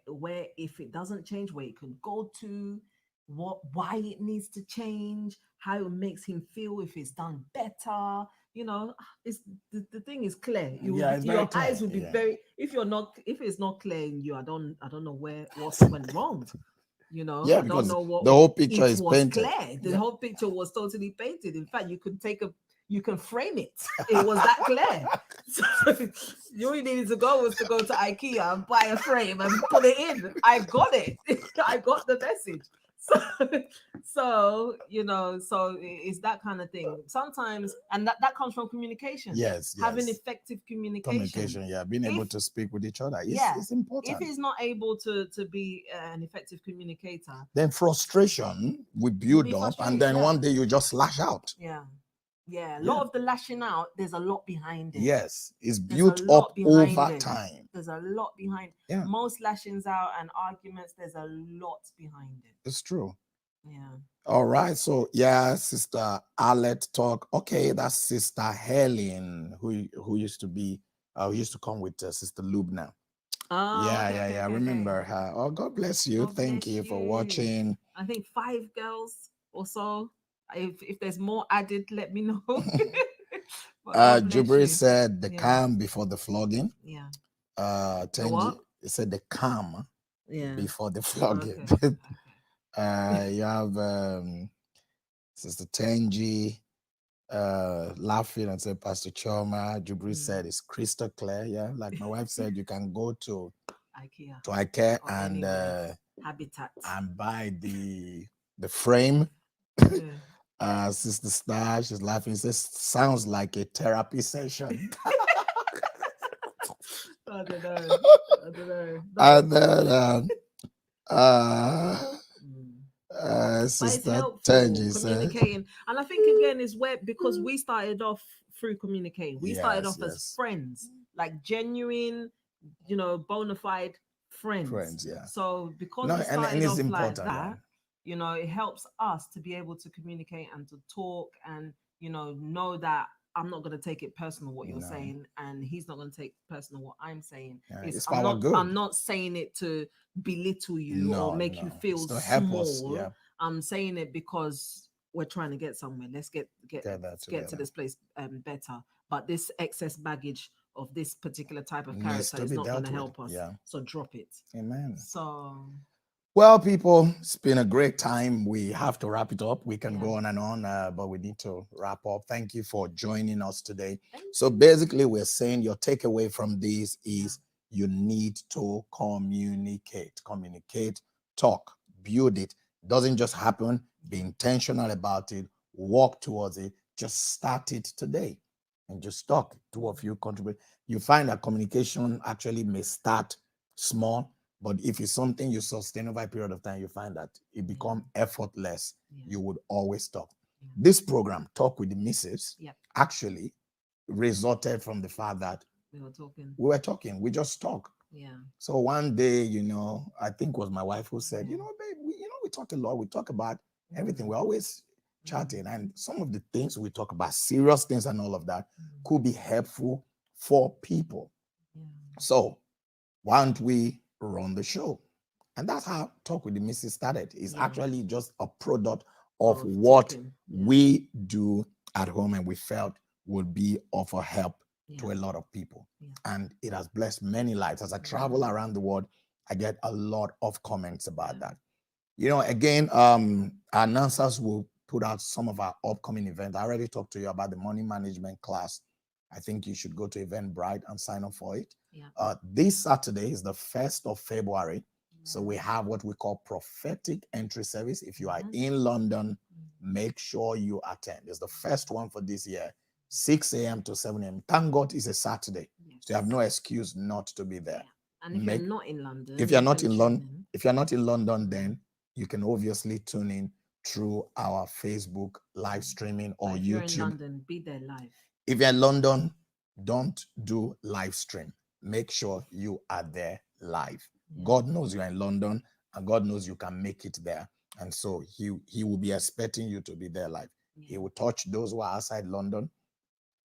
if it doesn't change, where it can go to, why it needs to change, how it makes him feel if it's done better. It's the thing is clear. It's very Your clear. eyes will be Yeah. very, if it's not clear in you, I don't know what went wrong. Yeah, I don't because know what the whole picture it is was painted. clear. The Yeah. whole picture was totally painted. In fact, you can frame it. It was that clear. So you only needed to go was to go to IKEA and buy a frame and put it in. I got it. I got the message. So it's that kind of thing. Sometimes, and that comes from communication. Yes, Having yes. effective communication. Yeah, being able If to speak with each other yeah, is important. if he's not able to be an effective communicator, Then frustration will you'll be build up, and frustrated. then Yeah. one day you just lash out. Yeah. A Yeah. lot of the lashing out, there's a lot behind it. Yes, it's There's built a lot up behind over it. time. There's a lot behind. Yeah. Most lashings out and arguments, there's a lot behind it. It's true. Yeah. All right. So yeah, Sister Alet talk. Okay, that's Sister Helen, who used to be who used to come with Sister Lubna. Oh, Yeah, okay, yeah, okay, yeah. okay, Remember okay. her. Oh, God bless you. God Thank bless you for you. watching. I think 5 girls or so. If there's more added, let me know. But God bless Jubri you. said the Yeah. calm before the flogging. Yeah. Tenji what? said the calm Yeah. before the flogging. Okay. You have Sister Tenji laughing and said, Pastor Chioma. Jubri said it's crystal clear. Yeah, like my wife said, you can go to IKEA Or and anywhere. Habitat. and buy the frame. Yeah. Sister Star, she's laughing. Says sounds like a therapy session. I don't know. And then But it's Sister helpful Tenji says, communicating, and I think again is where, because we started off through communicating. We started off as friends, like genuine, bona fide friends. yeah. So because No, we started and it's off like important, that, it helps us to be able to communicate and to talk and know that I'm not going to take it personal what you're saying, and he's not going to take personal what I'm saying. It's for our good. I'm not saying it to belittle you or make you feel small. I'm saying it because we're trying to get somewhere. Let's get to this place better. But this excess baggage of this particular type of Needs character to is be not going dealt to with. help us. Yeah. So drop it. Amen. So Well, people, it's been a great time. We have to wrap it up. We can Yeah. go on and on, but we need to wrap up. Thank you for joining us today. thank So you. basically, we're saying your takeaway from this is you need to communicate, talk, build it. Doesn't just happen. Be intentional about it. Walk towards it. Just start it today and just talk. Two of you contribute. You find that communication actually may start small, but if it's something you sustain over a period of time, you find that it become effortless. Yeah. You would always talk. Yeah. This program, Talk with the Missus, Yep. actually resulted from the fact that We were talking. we just talk. Yeah. So one day, I think it was my wife who said, Yeah. babe, we talk a lot. We talk about everything. We're always chatting. And some of the things we talk about, serious things and all of that, could be helpful for people. Yeah. So why don't we run the show? And that's how Talk with the Missus started. It's actually just a product of what talking. we do at home and we felt would be of a help to a lot of people. And it has blessed many lives. As I travel around the world, I get a lot of comments about that. Again, our announcers will put out some of our upcoming events. I already talked to you about the money management class. I think you should go to Eventbrite and sign up for it. This Saturday is the 1st of February. So we have what we call prophetic entry service. If you are in London, make sure you attend. It's the first one for this year, 6 a.m. to 7 a.m. Thank God it's a Saturday. So you have no excuse not to be there. And if you're not in London, if you're not in London, then you can obviously tune in through our Facebook live streaming or if YouTube. you're in London, be there live. If you're in London, don't do live stream. Make sure you are there live. God knows you're in London and God knows you can make it there. And so he will be expecting you to be there live. He will touch those who are outside London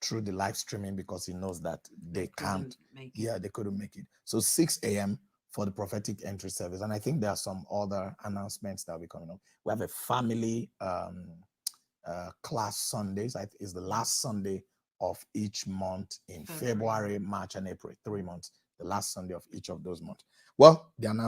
through the live streaming because he knows that they can't. They couldn't make it. So 6 a.m. for the prophetic entry service. And I think there are some other announcements that will be coming up. We have a family class Sundays. It's the last Sunday of each month in February, March, and April. 3 months. The last Sunday of each of those months. Well, the announcement